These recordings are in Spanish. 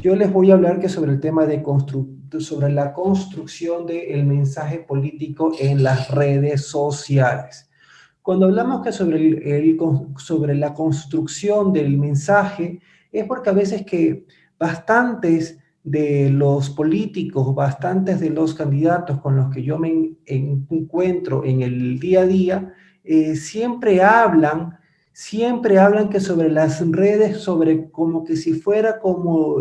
yo les voy a hablar que sobre el tema de sobre la construcción del mensaje político en las redes sociales. Cuando hablamos que sobre, sobre la construcción del mensaje, es porque a veces que bastantes de los políticos, bastantes de los candidatos con los que yo me encuentro en el día a día, siempre hablan que sobre las redes, sobre como que si fuera como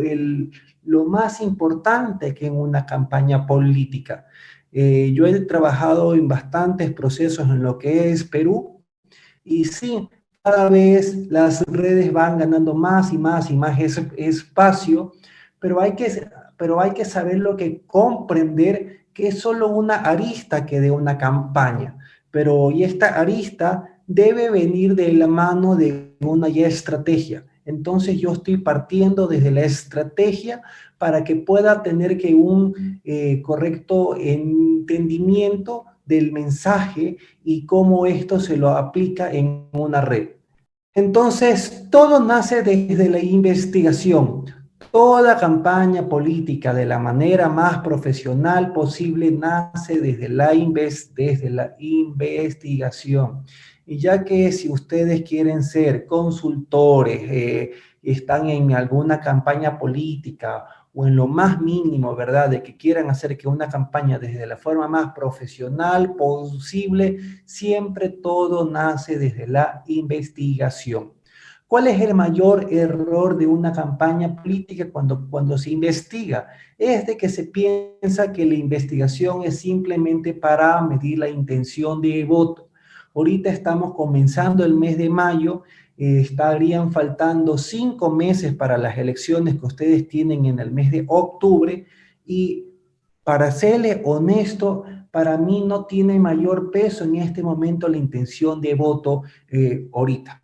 lo más importante que en una campaña política. Yo he trabajado en bastantes procesos en lo que es Perú y sí, cada vez las redes van ganando más y más y más espacio, pero pero hay que saber lo que comprender que es solo una arista que de una campaña, pero y esta arista debe venir de la mano de una ya estrategia. Entonces yo estoy partiendo desde la estrategia para que pueda tener que un correcto entendimiento del mensaje y cómo esto se lo aplica en una red. Entonces, todo nace desde la investigación. Toda campaña política de la manera más profesional posible nace desde la investigación. Y ya que si ustedes quieren ser consultores, están en alguna campaña política o en lo más mínimo, ¿verdad? De que quieran hacer que una campaña desde la forma más profesional posible, siempre todo nace desde la investigación. ¿Cuál es el mayor error de una campaña política cuando se investiga? Es de que se piensa que la investigación es simplemente para medir la intención de voto. Ahorita estamos comenzando el mes de mayo, estarían faltando 5 meses para las elecciones que ustedes tienen en el mes de octubre y para serle honesto, para mí no tiene mayor peso en este momento la intención de voto ahorita.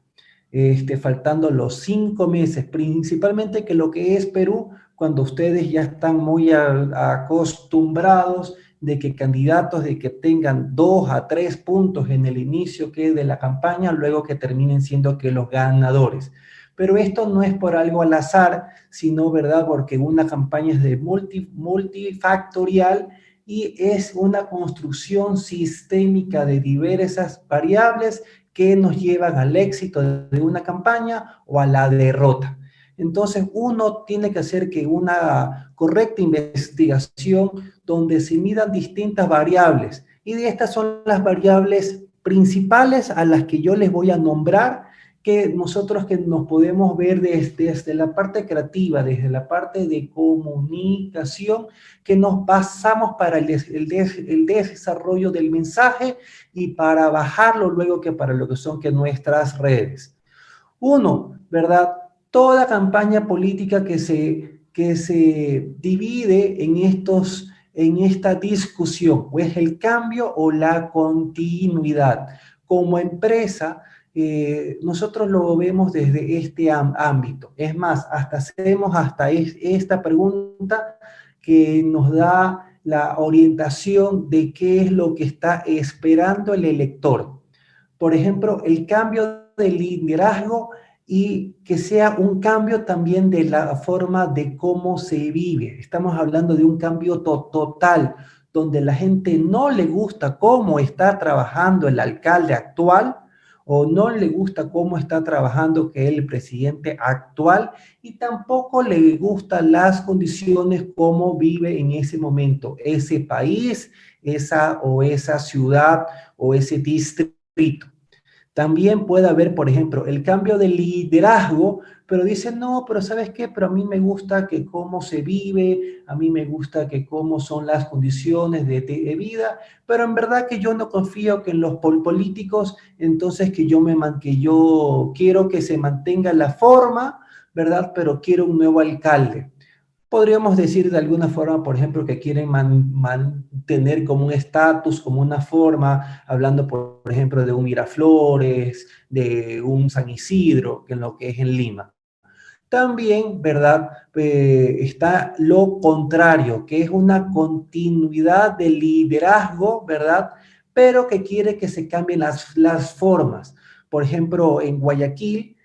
Faltando los 5 meses, principalmente que lo que es Perú, cuando ustedes ya están muy acostumbrados de que candidatos de que tengan 2 a 3 puntos en el inicio que de la campaña, luego que terminen siendo que los ganadores. Pero esto no es por algo al azar, sino, ¿verdad? Porque una campaña es de multifactorial y es una construcción sistémica de diversas variables que nos llevan al éxito de una campaña o a la derrota. Entonces, uno tiene que hacer que una correcta investigación donde se midan distintas variables. Y de estas son las variables principales a las que yo les voy a nombrar, que nosotros que nos podemos ver desde la parte creativa, desde la parte de comunicación, que nos basamos para el desarrollo del mensaje y para bajarlo luego que para lo que son que nuestras redes. Uno, ¿verdad? Toda campaña política que se divide en esta discusión, o es el cambio o la continuidad. Como empresa, nosotros lo vemos desde este ámbito. Es más, hasta hacemos esta pregunta que nos da la orientación de qué es lo que está esperando el elector. Por ejemplo, el cambio de liderazgo y que sea un cambio también de la forma de cómo se vive. Estamos hablando de un cambio total, donde la gente no le gusta cómo está trabajando el alcalde actual o no le gusta cómo está trabajando que el presidente actual y tampoco le gustan las condiciones cómo vive en ese momento ese país, esa ciudad o ese distrito. También puede haber, por ejemplo, el cambio de liderazgo, pero dicen, no, pero ¿sabes qué? Pero a mí me gusta que cómo se vive, a mí me gusta que cómo son las condiciones de vida, pero en verdad que yo no confío que en los políticos, entonces que yo quiero que se mantenga la forma, ¿verdad? Pero quiero un nuevo alcalde. Podríamos decir de alguna forma, por ejemplo, que quieren mantener como un estatus, como una forma, hablando, por ejemplo, de un Miraflores, de un San Isidro, que en lo que es en Lima. También, ¿verdad? Está lo contrario, que es una continuidad de liderazgo, ¿verdad? Pero que quiere que se cambien las formas. Por ejemplo, en Guayaquil,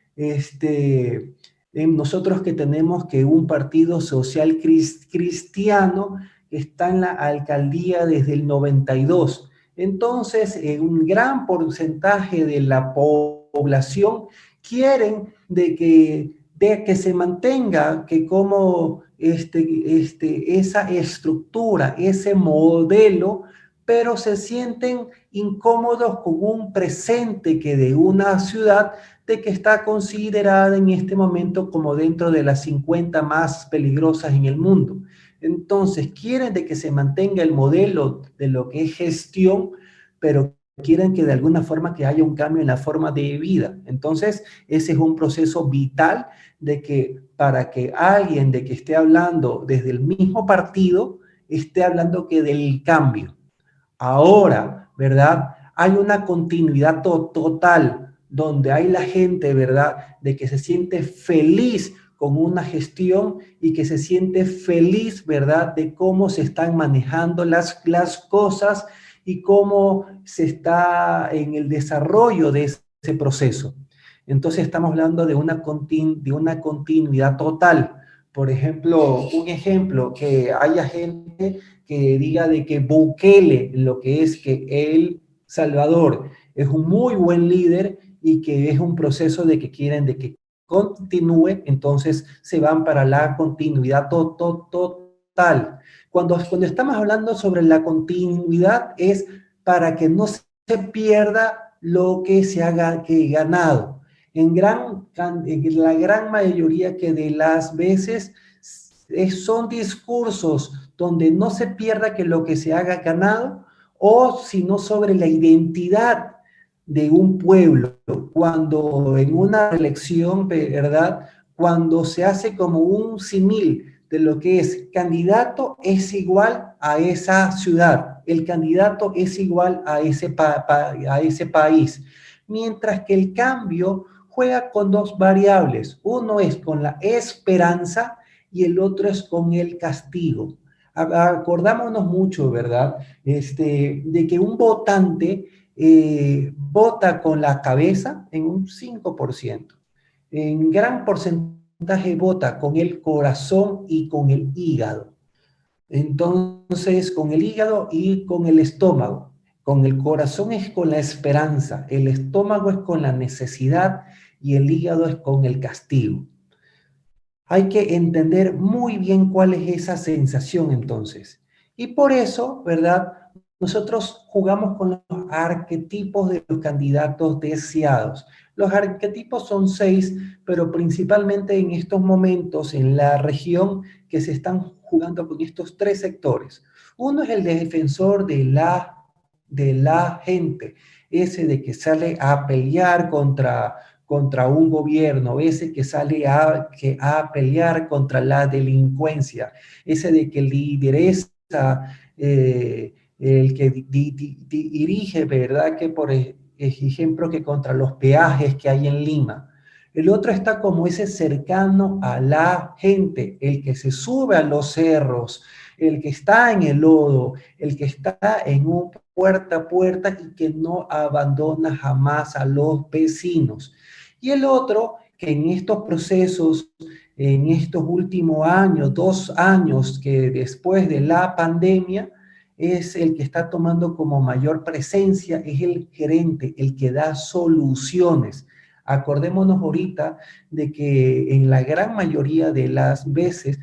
Nosotros que tenemos que un partido social cristiano está en la alcaldía desde el 92. Entonces, un gran porcentaje de la población quieren de que se mantenga, que como esa estructura, ese modelo, pero se sienten incómodos con un presente que de una ciudad de que está considerada en este momento como dentro de las 50 más peligrosas en el mundo. Entonces, quieren de que se mantenga el modelo de lo que es gestión, pero quieren que de alguna forma que haya un cambio en la forma de vida. Entonces, ese es un proceso vital de que para que alguien de que esté hablando desde el mismo partido, esté hablando que del cambio. Ahora, ¿verdad? Hay una continuidad total donde hay la gente, ¿verdad? De que se siente feliz con una gestión y que se siente feliz, ¿verdad? De cómo se están manejando las cosas y cómo se está en el desarrollo de ese proceso. Entonces estamos hablando de una continuidad total. Por ejemplo, un ejemplo, que haya gente que diga de que Bukele, lo que es que El Salvador es un muy buen líder y que es un proceso de que quieren de que continúe, entonces se van para la continuidad total. Cuando estamos hablando sobre la continuidad es para que no se pierda lo que se ha ganado. En la gran mayoría que de las veces son discursos donde no se pierda que lo que se haga ganado, o sino sobre la identidad de un pueblo. Cuando en una elección, ¿verdad? Cuando se hace como un símil de lo que es candidato es igual a esa ciudad, el candidato es igual a a ese país, mientras que el cambio juega con dos variables. Uno es con la esperanza y el otro es con el castigo. Acordámonos mucho, ¿verdad? De que un votante vota con la cabeza en un 5%. En gran porcentaje vota con el corazón y con el hígado. Entonces, con el hígado y con el estómago. Con el corazón es con la esperanza, el estómago es con la necesidad y el hígado es con el castigo. Hay que entender muy bien cuál es esa sensación entonces. Y por eso, ¿verdad? Nosotros jugamos con los arquetipos de los candidatos deseados. Los arquetipos son 6, pero principalmente en estos momentos en la región que se están jugando con estos 3 sectores. Uno es el defensor de la gente, ese de que sale a pelear contra un gobierno, ese que sale a pelear contra la delincuencia, ese de que lideresa, el que dirige, ¿verdad? Que por ejemplo, que contra los peajes que hay en Lima. El otro está como ese cercano a la gente, el que se sube a los cerros, el que está en el lodo, el que está en un puerta a puerta y que no abandona jamás a los vecinos. Y el otro, que en estos procesos, en estos últimos años, 2 años que después de la pandemia, es el que está tomando como mayor presencia, es el gerente, el que da soluciones. Acordémonos ahorita de que en la gran mayoría de las veces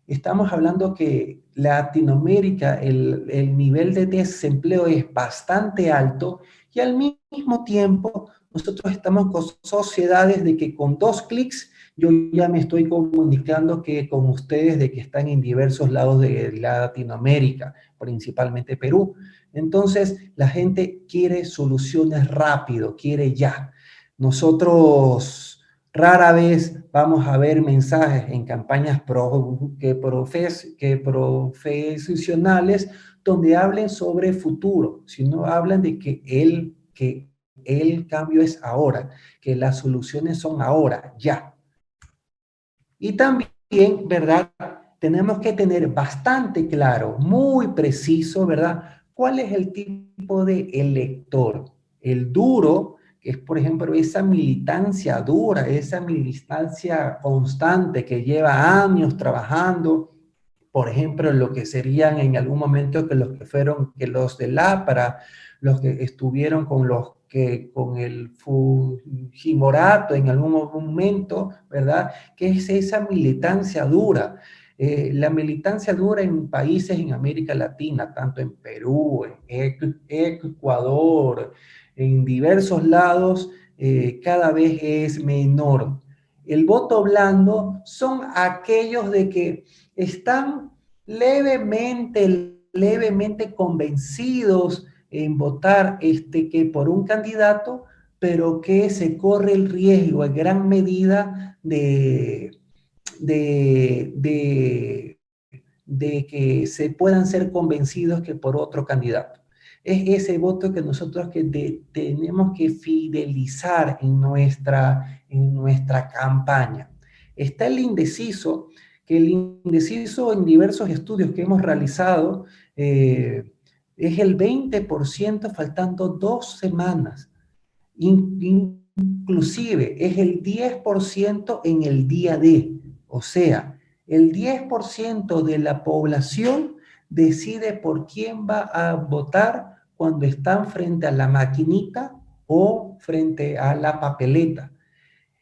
estamos hablando que Latinoamérica, el nivel de desempleo es bastante alto y al mismo tiempo nosotros estamos con sociedades de que con 2 clics yo ya me estoy comunicando que con ustedes de que están en diversos lados de Latinoamérica, principalmente Perú. Entonces, la gente quiere soluciones rápido, quiere ya. Nosotros rara vez vamos a ver mensajes en campañas profesionales donde hablen sobre futuro, sino hablan de que el cambio es ahora, que las soluciones son ahora, ya. Y también, ¿verdad? Tenemos que tener bastante claro, muy preciso, ¿verdad? ¿Cuál es el tipo de elector? El duro, que es, por ejemplo, esa militancia dura, esa militancia constante que lleva años trabajando, por ejemplo, lo que serían en algún momento que los que fueron, que los del APRA, los que estuvieron con el Fujimorato en algún momento, ¿verdad? Que es esa militancia dura. La militancia dura en países en América Latina, tanto en Perú, en Ecuador, en diversos lados, cada vez es menor. El voto blando son aquellos de que están levemente convencidos en votar que por un candidato, pero que se corre el riesgo en gran medida de, de, de que se puedan ser convencidos que por otro candidato. Es ese voto que nosotros tenemos que fidelizar en nuestra campaña. Está el indeciso, que el indeciso en diversos estudios que hemos realizado es el 20% faltando 2 semanas. Inclusive es el 10% en el día D. O sea, el 10% de la población decide por quién va a votar cuando están frente a la maquinita o frente a la papeleta.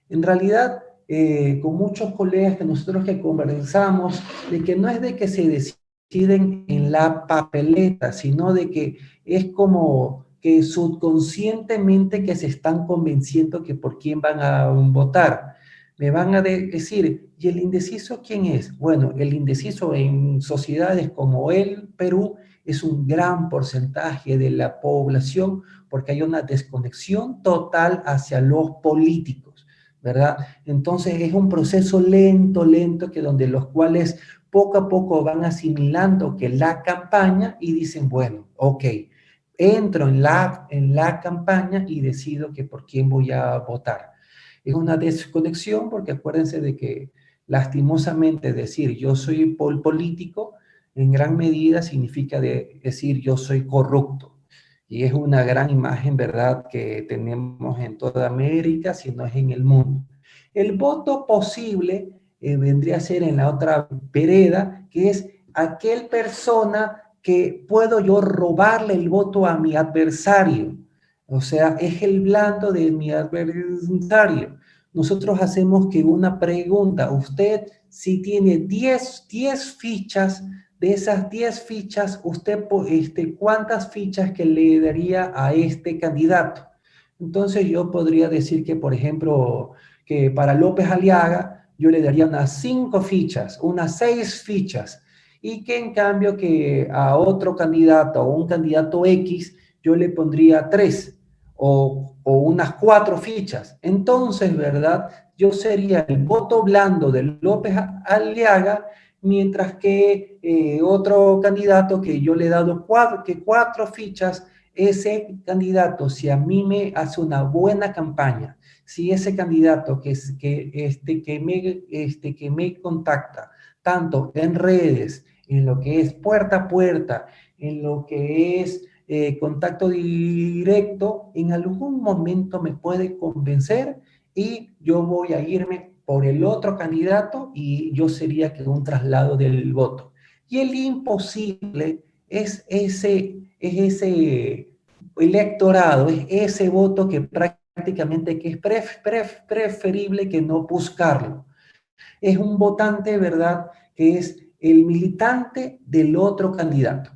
En realidad, con muchos colegas que nosotros que conversamos, de que no es de que se deciden en la papeleta, sino de que es como que subconscientemente que se están convenciendo que por quién van a votar. Me van a decir, ¿y el indeciso quién es? Bueno, el indeciso en sociedades como el Perú es un gran porcentaje de la población porque hay una desconexión total hacia los políticos, ¿verdad? Entonces es un proceso lento, que donde los cuales poco a poco van asimilando que la campaña y dicen, bueno, ok, entro en la campaña y decido que por quién voy a votar. Es una desconexión porque acuérdense de que lastimosamente decir yo soy político en gran medida significa decir yo soy corrupto. Y es una gran imagen, ¿verdad?, que tenemos en toda América, si no es en el mundo. El voto posible vendría a ser en la otra vereda, que es aquel persona que puedo yo robarle el voto a mi adversario. O sea, es el blando de mi adversario. Nosotros hacemos que una pregunta, usted si tiene 10 fichas, de esas 10 fichas, usted, ¿cuántas fichas que le daría a este candidato? Entonces yo podría decir que, por ejemplo, que para López Aliaga yo le daría unas 5 fichas, unas 6 fichas, y que en cambio que a otro candidato o un candidato X yo le pondría 3 o unas 4 fichas. Entonces, ¿verdad? Yo sería el voto blando de López Aliaga, mientras que otro candidato que yo le he dado 4 fichas, ese candidato, si a mí me hace una buena campaña, si ese candidato que me contacta, tanto en redes, en lo que es puerta a puerta, en lo que es contacto directo, en algún momento me puede convencer y yo voy a irme por el otro candidato y yo sería que un traslado del voto. Y el imposible es ese electorado, es ese voto que prácticamente que es preferible que no buscarlo. Es un votante, ¿verdad?, que es el militante del otro candidato.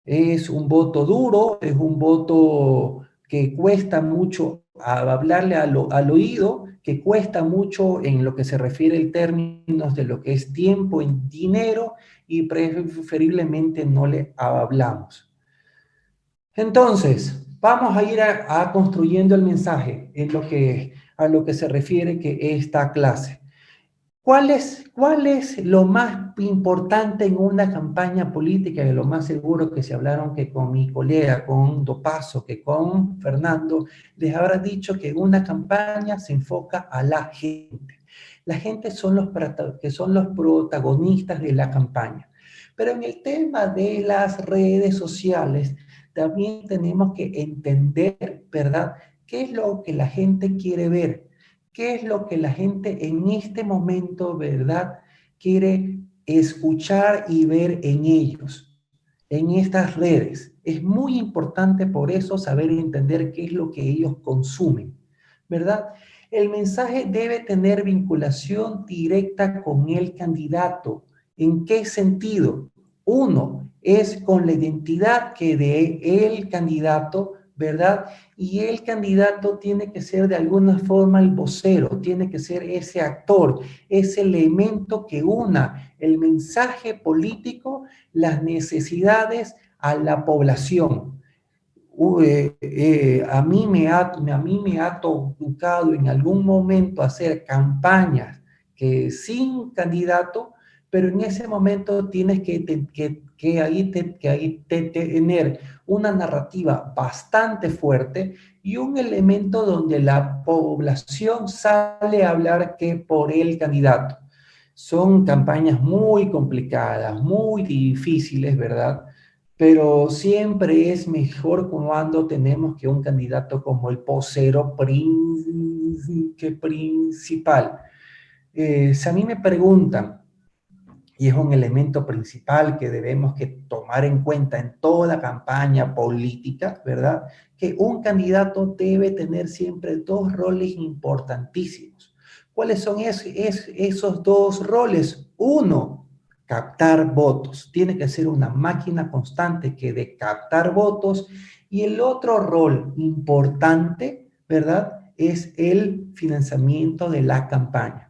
Es un voto duro, es un voto que cuesta mucho hablarle al oído, que cuesta mucho en lo que se refiere en términos de lo que es tiempo en dinero y preferiblemente no le hablamos. Entonces, vamos a ir a construyendo el mensaje a lo que se refiere que esta clase. ¿Cuál es lo más importante en una campaña política? Y lo más seguro que se hablaron que con mi colega, con Dopazo, que con Fernando, les habrá dicho que una campaña se enfoca a la gente. La gente que son los protagonistas de la campaña. Pero en el tema de las redes sociales, también tenemos que entender, ¿verdad?, ¿Qué es lo que la gente quiere ver? ¿Qué es lo que la gente en este momento, verdad, quiere escuchar y ver en ellos, en estas redes? Es muy importante por eso saber y entender qué es lo que ellos consumen, ¿verdad? El mensaje debe tener vinculación directa con el candidato. ¿En qué sentido? Uno, es con la identidad que de el candidato, ¿verdad? Y el candidato tiene que ser de alguna forma el vocero, tiene que ser ese actor, ese elemento que una el mensaje político, las necesidades a la población. A mí me ha tocado en algún momento hacer campañas que sin candidato, pero en ese momento tienes que tener una narrativa bastante fuerte y un elemento donde la población sale a hablar que por el candidato. Son campañas muy complicadas, muy difíciles, ¿verdad? Pero siempre es mejor cuando tenemos que un candidato como el vocero principal. Si a mí me preguntan, y es un elemento principal que debemos que tomar en cuenta en toda campaña política, ¿verdad? Que un candidato debe tener siempre dos roles importantísimos. ¿Cuáles son esos dos roles? Uno, captar votos. Tiene que ser una máquina constante que de captar votos. Y el otro rol importante, ¿verdad? Es el financiamiento de la campaña.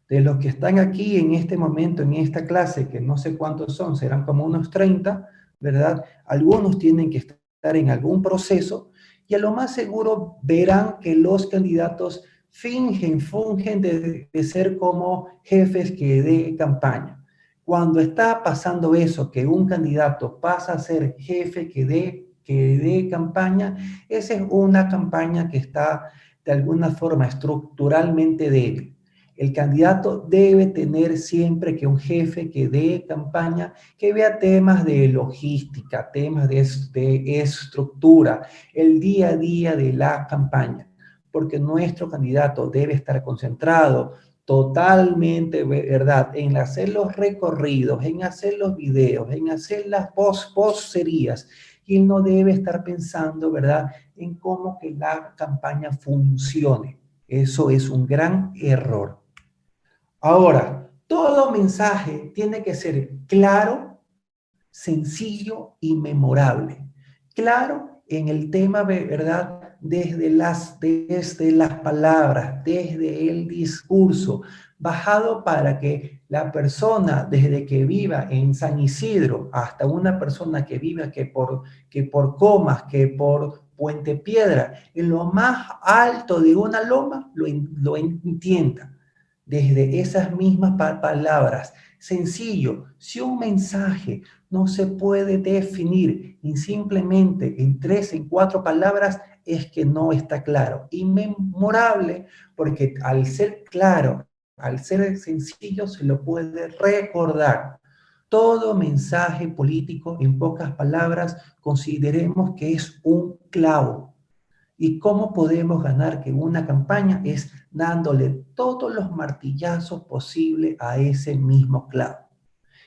De los que están aquí en este momento, en esta clase, que no sé cuántos son, serán como unos 30, ¿verdad? Algunos tienen que estar en algún proceso y a lo más seguro verán que los candidatos fungen de ser como jefes que de campaña. Cuando está pasando eso, que un candidato pasa a ser jefe que de campaña, esa es una campaña que está de alguna forma estructuralmente débil. El candidato debe tener siempre que un jefe que dé campaña, que vea temas de logística, temas de estructura, el día a día de la campaña, porque nuestro candidato debe estar concentrado totalmente, ¿verdad?, en hacer los recorridos, en hacer los videos, en hacer las posterías, y él no debe estar pensando, ¿verdad?, en cómo que la campaña funcione. Eso es un gran error. Ahora, todo mensaje tiene que ser claro, sencillo y memorable. Claro en el tema, ¿verdad? Desde las palabras, desde el discurso, bajado para que la persona, desde que viva en San Isidro hasta una persona que viva que por Comas, que por Puente Piedra, en lo más alto de una loma, lo entienda desde esas mismas palabras. Sencillo, si un mensaje no se puede definir y simplemente en 3, en 4 palabras, es que no está claro. Y memorable, porque al ser claro, al ser sencillo, se lo puede recordar. Todo mensaje político, en pocas palabras, consideremos que es un clavo. ¿Y cómo podemos ganar que una campaña? Es dándole todos los martillazos posibles a ese mismo clavo.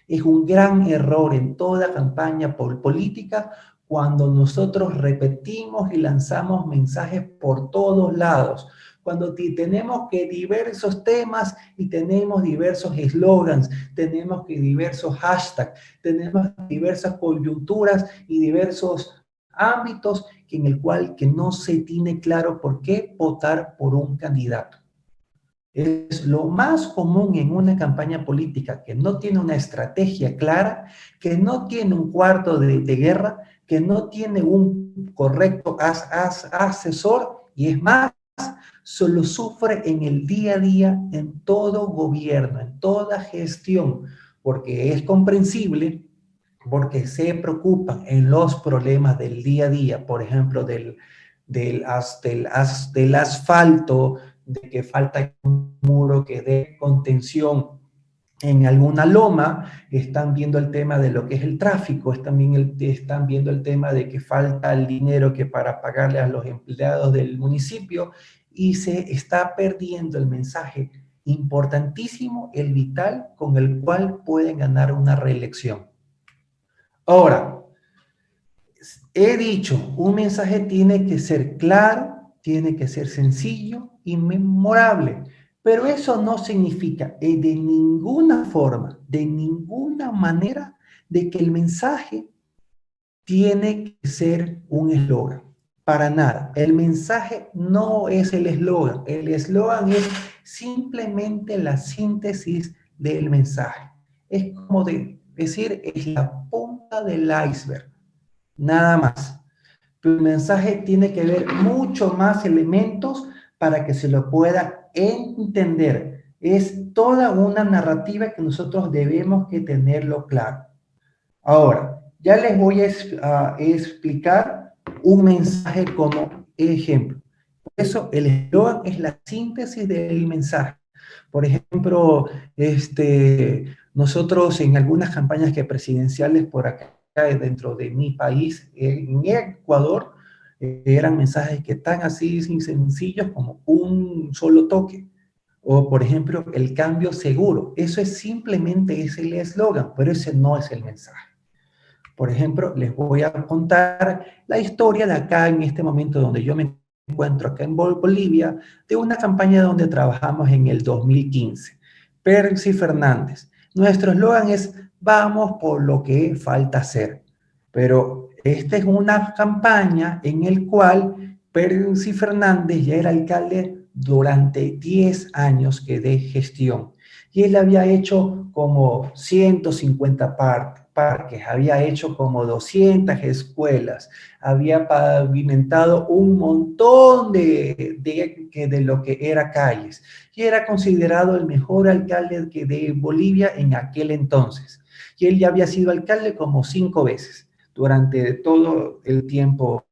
Es un gran error en toda campaña política cuando nosotros repetimos y lanzamos mensajes por todos lados. Cuando tenemos que diversos temas y tenemos diversos eslogans, tenemos que diversos hashtags, tenemos diversas coyunturas y diversos ámbitos en el cual que no se tiene claro por qué votar por un candidato. Es lo más común en una campaña política que no tiene una estrategia clara, que no tiene un cuarto de guerra, que no tiene un correcto asesor y es más, solo sufre en el día a día, en todo gobierno, en toda gestión, porque es comprensible, porque se preocupan en los problemas del día a día, por ejemplo, del asfalto, de que falta un muro que dé contención en alguna loma, están viendo el tema de lo que es el tráfico, están viendo el tema de que falta el dinero que para pagarle a los empleados del municipio y se está perdiendo el mensaje importantísimo, el vital, con el cual pueden ganar una reelección. Ahora, he dicho, un mensaje tiene que ser claro, tiene que ser sencillo y memorable, pero eso no significa de ninguna forma, de ninguna manera, de que el mensaje tiene que ser un eslogan. Para nada. El mensaje no es el eslogan. El eslogan es simplemente la síntesis del mensaje. Es como decir, es la punta del iceberg. Nada más. Pero el mensaje tiene que ver mucho más elementos para que se lo pueda entender. Es toda una narrativa que nosotros debemos que tenerlo claro. Ahora, ya les voy a explicar un mensaje como ejemplo. Por eso el eslogan es la síntesis del mensaje. Por ejemplo, nosotros en algunas campañas que presidenciales por acá dentro de mi país, en Ecuador, eran mensajes que están así sencillos como un solo toque. O, por ejemplo, el cambio seguro. Eso es simplemente es el eslogan, pero ese no es el mensaje. Por ejemplo, les voy a contar la historia de acá en este momento donde yo me encuentro acá en Bolivia, de una campaña donde trabajamos en el 2015. Percy Fernández. Nuestro eslogan es vamos por lo que falta hacer. Pero esta es una campaña en el cual Percy Fernández ya era alcalde durante 10 años que de gestión. Y él había hecho como 150 parques, había hecho como 200 escuelas, había pavimentado un montón de lo que era calles y era considerado el mejor alcalde de Bolivia en aquel entonces. Y él ya había sido alcalde como 5 veces durante todo el tiempo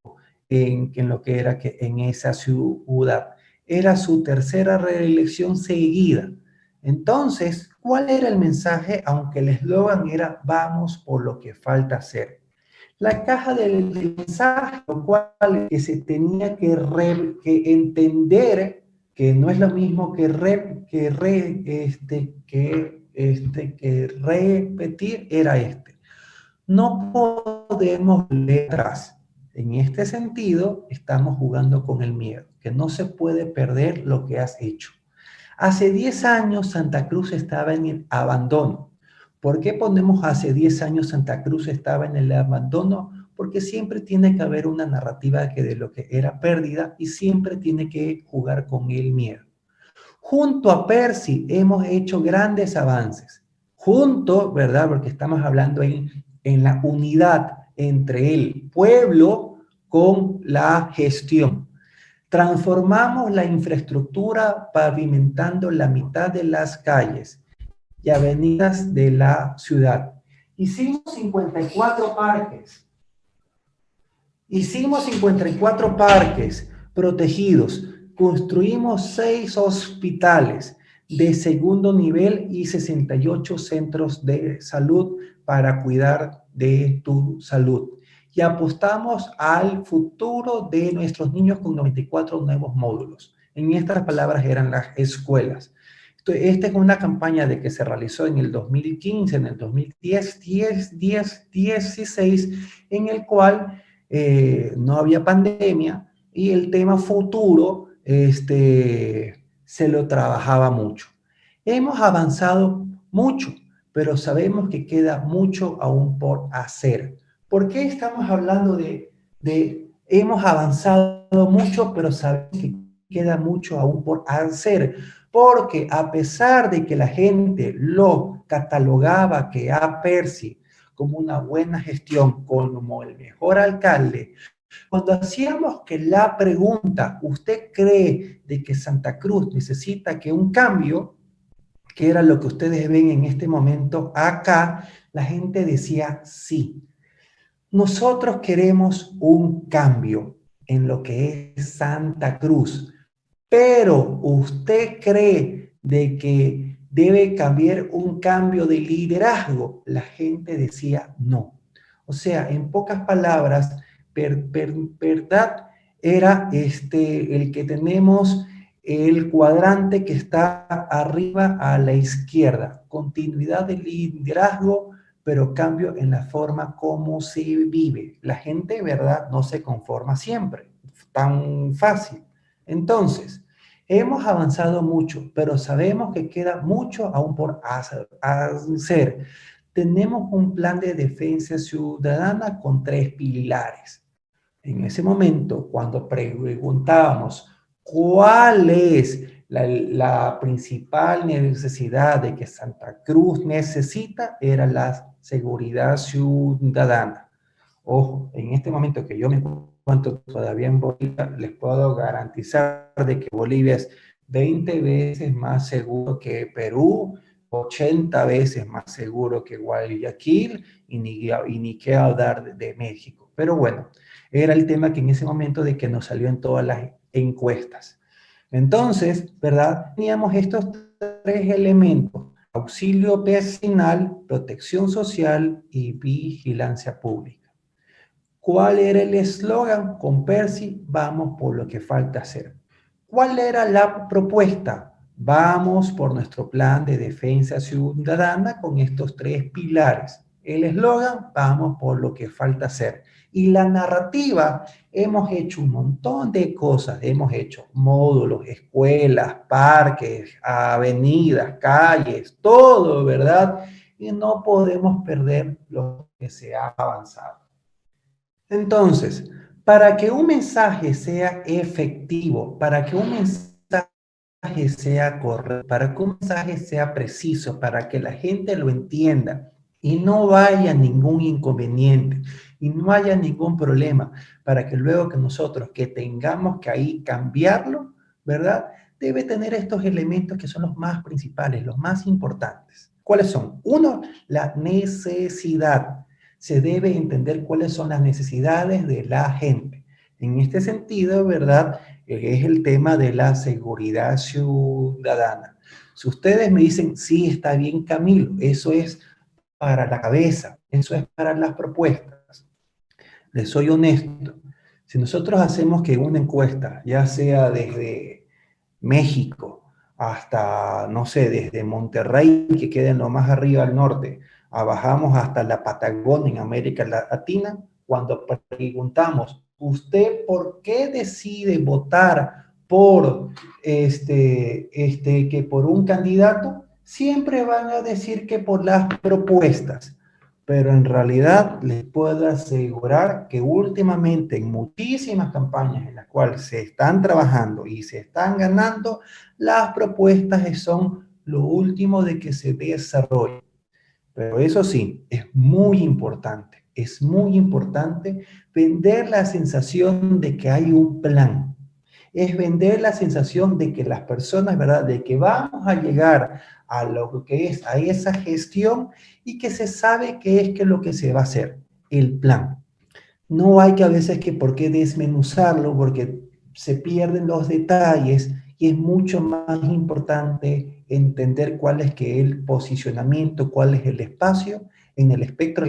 en lo que era que en esa ciudad. Era su tercera reelección seguida. Entonces, ¿cuál era el mensaje? Aunque el eslogan era vamos por lo que falta hacer. La caja del mensaje, lo cual que se tenía que entender que no es lo mismo que repetir, era este. No podemos leer atrás. En este sentido, estamos jugando con el miedo, que no se puede perder lo que has hecho. Hace 10 años Santa Cruz estaba en el abandono. ¿Por qué ponemos hace 10 años Santa Cruz estaba en el abandono? Porque siempre tiene que haber una narrativa que de lo que era pérdida y siempre tiene que jugar con el miedo. Junto a Percy hemos hecho grandes avances. Junto, ¿verdad? Porque estamos hablando en la unidad entre el pueblo con la gestión. Transformamos la infraestructura pavimentando la mitad de las calles y avenidas de la ciudad. Hicimos 54 parques. Hicimos 54 parques protegidos. Construimos 6 hospitales de segundo nivel y 68 centros de salud para cuidar de tu salud. Y apostamos al futuro de nuestros niños con 94 nuevos módulos. En estas palabras eran las escuelas. Esta es una campaña de que se realizó en el 2015, en el 2010, 16, en el cual no había pandemia y el tema futuro se lo trabajaba mucho. Hemos avanzado mucho, pero sabemos que queda mucho aún por hacer. ¿Por qué estamos hablando de hemos avanzado mucho, pero sabemos que queda mucho aún por hacer? Porque a pesar de que la gente lo catalogaba que a Percy como una buena gestión, como el mejor alcalde, cuando hacíamos que la pregunta, ¿usted cree de que Santa Cruz necesita que un cambio? Que era lo que ustedes ven en este momento acá, la gente decía sí. Nosotros queremos un cambio en lo que es Santa Cruz, pero ¿usted cree de que debe cambiar un cambio de liderazgo. La gente decía no. O sea, en pocas palabras, verdad era el que tenemos el cuadrante que está arriba a la izquierda. Continuidad de liderazgo, pero cambio en la forma como se vive. La gente, ¿verdad? No se conforma siempre, tan fácil. Entonces, hemos avanzado mucho, pero sabemos que queda mucho aún por hacer. Tenemos un plan de defensa ciudadana con 3 pilares. En ese momento, cuando preguntábamos cuál es la principal necesidad de que Santa Cruz necesita, era la seguridad ciudadana. Ojo, en este momento que yo me encuentro todavía en Bolivia, les puedo garantizar de que Bolivia es 20 veces más seguro que Perú, 80 veces más seguro que Guayaquil y ni qué hablar de México. Pero bueno, era el tema que en ese momento de que nos salió en todas las encuestas. Entonces, ¿verdad? Teníamos estos 3 elementos: auxilio vecinal, protección social y vigilancia pública. ¿Cuál era el eslogan? Con Percy, vamos por lo que falta hacer. ¿Cuál era la propuesta? Vamos por nuestro plan de defensa ciudadana con estos 3 pilares. El eslogan, vamos por lo que falta hacer. Y la narrativa, hemos hecho un montón de cosas. Hemos hecho módulos, escuelas, parques, avenidas, calles, todo, ¿verdad? Y no podemos perder lo que se ha avanzado. Entonces, para que un mensaje sea efectivo, para que un mensaje sea correcto, para que un mensaje sea preciso, para que la gente lo entienda y no haya ningún inconveniente y no haya ningún problema, para que luego que nosotros que tengamos que ahí cambiarlo, ¿verdad? Debe tener estos elementos que son los más principales, los más importantes. ¿Cuáles son? Uno, la necesidad. Se debe entender cuáles son las necesidades de la gente. En este sentido, ¿verdad? Es el tema de la seguridad ciudadana. Si ustedes me dicen, sí, está bien, Camilo, eso es para la cabeza, eso es para las propuestas. Les soy honesto. Si nosotros hacemos que una encuesta, ya sea desde México hasta, no sé, desde Monterrey, que queda en lo más arriba al norte, bajamos hasta la Patagonia en América Latina, cuando preguntamos, ¿usted por qué decide votar por que por un candidato? Siempre van a decir que por las propuestas, pero en realidad les puedo asegurar que últimamente en muchísimas campañas en las cuales se están trabajando y se están ganando, las propuestas son lo último de que se desarrolle. Pero eso sí, es muy importante vender la sensación de que hay un plan. Es vender la sensación de que las personas, ¿verdad? De que vamos a llegar a lo que es, a esa gestión y que se sabe qué es que lo que se va a hacer, el plan. No hay que a veces que por qué desmenuzarlo, porque se pierden los detalles y es mucho más importante entender cuál es que el posicionamiento, cuál es el espacio en el espectro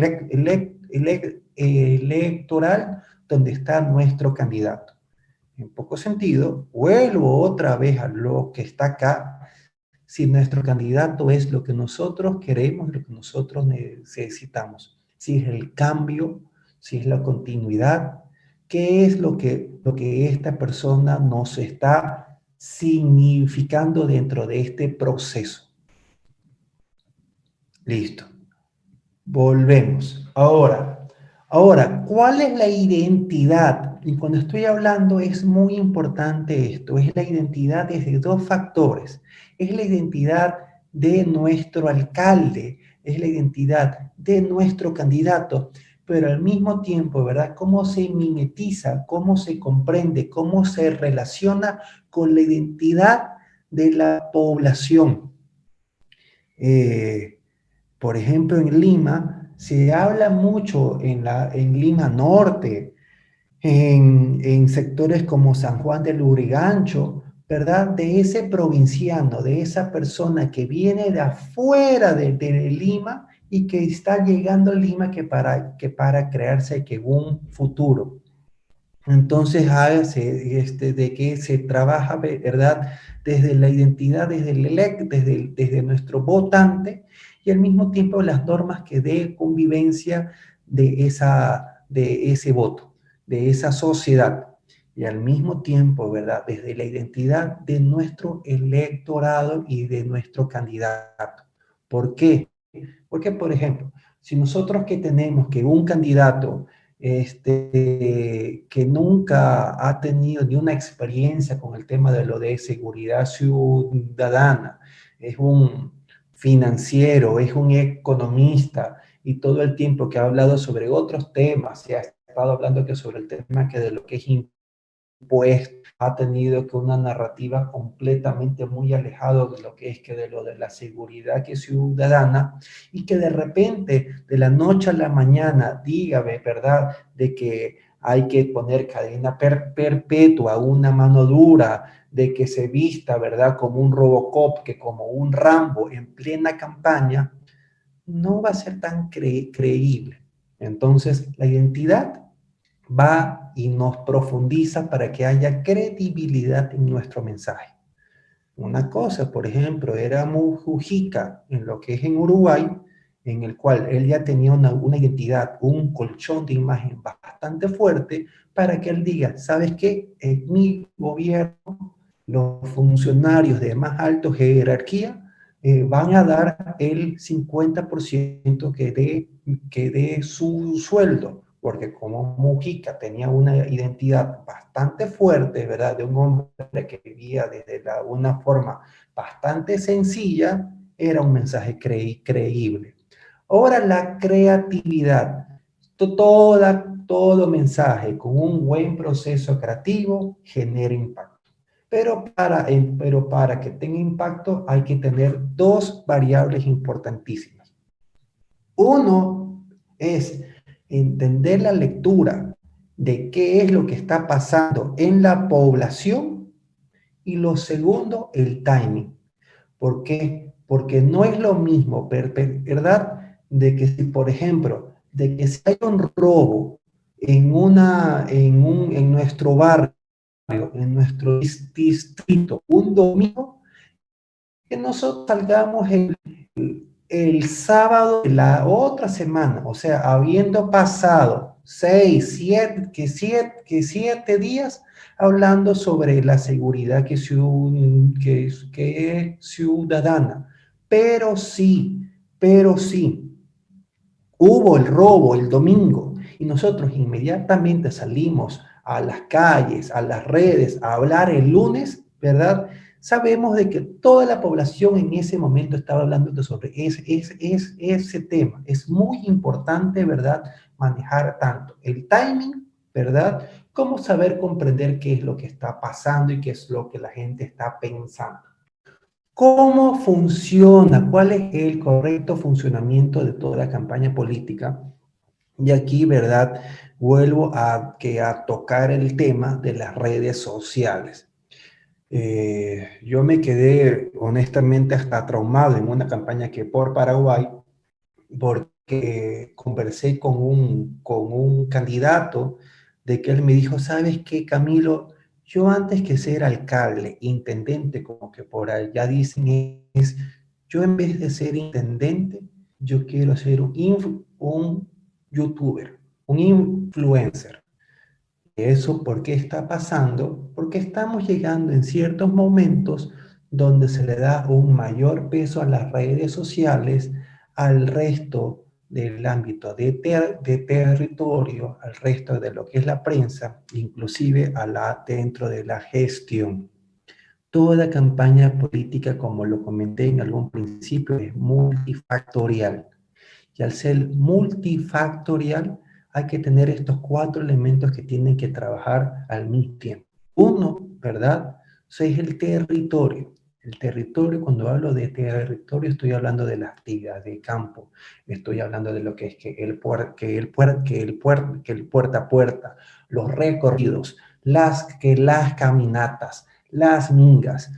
electoral donde está nuestro candidato. En poco sentido, vuelvo otra vez a lo que está acá. Si nuestro candidato es lo que nosotros queremos, lo que nosotros necesitamos, si es el cambio, si es la continuidad, qué es lo que esta persona nos está significando dentro de este proceso. Listo. Volvemos. Ahora, ¿cuál es la identidad? Y cuando estoy hablando es muy importante esto, es la identidad desde 2 factores. Es la identidad de nuestro alcalde, es la identidad de nuestro candidato, pero al mismo tiempo, ¿verdad? Cómo se mimetiza, cómo se comprende, cómo se relaciona con la identidad de la población. Por ejemplo, en Lima, se habla mucho en Lima Norte, en sectores como San Juan del Lurigancho, ¿verdad? De ese provinciano, de esa persona que viene de afuera de Lima y que está llegando a Lima que para crearse que un futuro. Entonces, de que se trabaja, ¿verdad? Desde la identidad, desde el desde nuestro votante, y al mismo tiempo las normas que dé convivencia de ese voto, de esa sociedad. Y al mismo tiempo, ¿verdad? Desde la identidad de nuestro electorado y de nuestro candidato. ¿Por qué? Porque, por ejemplo, si nosotros que tenemos que un candidato que nunca ha tenido ni una experiencia con el tema de lo de seguridad ciudadana, es un financiero, es un economista, y todo el tiempo que ha hablado sobre otros temas, se ha estado hablando que sobre el tema que de lo que es pues ha tenido que una narrativa completamente muy alejado de lo que es que de lo de la seguridad que es ciudadana, y que de repente de la noche a la mañana diga, ¿verdad?, de que hay que poner cadena perpetua, una mano dura, de que se vista, ¿verdad?, como un Robocop, que como un Rambo en plena campaña, no va a ser tan creíble. Entonces, la identidad va y nos profundiza para que haya credibilidad en nuestro mensaje. Una cosa, por ejemplo, era Mujica, en lo que es en Uruguay, en el cual él ya tenía una identidad, un colchón de imagen bastante fuerte para que él diga, ¿sabes qué? En mi gobierno, los funcionarios de más alta jerarquía van a dar el 50% que dé su sueldo, porque como Mujica tenía una identidad bastante fuerte, ¿verdad? De un hombre que vivía desde una forma bastante sencilla, era un mensaje creíble. Ahora la creatividad, todo mensaje con un buen proceso creativo genera impacto. Pero para que tenga impacto hay que tener dos variables importantísimas. Uno es entender la lectura de qué es lo que está pasando en la población, y lo segundo, el timing. ¿Por qué? Porque no es lo mismo, ¿verdad? De que si, por ejemplo, de que si hay un robo en nuestro barrio, en nuestro distrito, un domingo, que nosotros salgamos el sábado de la otra semana, o sea, habiendo pasado 6, 7 días hablando sobre la seguridad que es ciudadana. Pero sí, hubo el robo el domingo y nosotros inmediatamente salimos a las calles, a las redes, a hablar el lunes, ¿verdad? Sabemos de que toda la población en ese momento estaba hablando sobre ese tema. Es muy importante, ¿verdad?, manejar tanto el timing, ¿verdad?, como saber comprender qué es lo que está pasando y qué es lo que la gente está pensando. ¿Cómo funciona? ¿Cuál es el correcto funcionamiento de toda la campaña política? Y aquí, ¿verdad? Vuelvo a tocar el tema de las redes sociales. Yo me quedé honestamente hasta traumado en una campaña que por Paraguay, porque conversé con un candidato de que él me dijo, ¿sabes qué, Camilo? Yo antes que ser alcalde, intendente, como que por allá dicen, yo en vez de ser intendente, yo quiero ser un youtuber, un influencer. ¿Eso por qué está pasando? Porque estamos llegando en ciertos momentos donde se le da un mayor peso a las redes sociales, al resto del ámbito de territorio, al resto de lo que es la prensa, inclusive dentro de la gestión. Toda campaña política, como lo comenté en algún principio, es multifactorial. Y al ser multifactorial, hay que tener estos cuatro elementos que tienen que trabajar al mismo tiempo. Uno, ¿verdad? Es el territorio. El territorio, cuando hablo de territorio, estoy hablando de la actividad de campo. Estoy hablando de lo que es que el puerta a puerta, los recorridos, las caminatas, las mingas,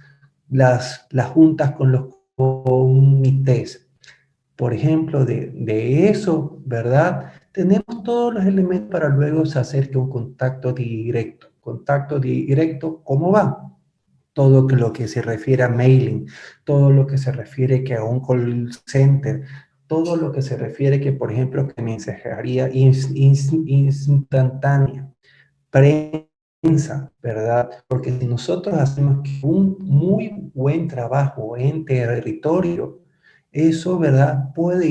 las juntas con los comités. Por ejemplo, de eso, ¿verdad? Tenemos todos los elementos para luego hacer que un contacto directo. Contacto directo, ¿cómo va? Todo lo que se refiere a mailing, todo lo que se refiere que a un call center, todo lo que se refiere que, por ejemplo, que mensajería instantánea, prensa, ¿verdad? Porque si nosotros hacemos un muy buen trabajo en territorio, eso, ¿verdad? Puede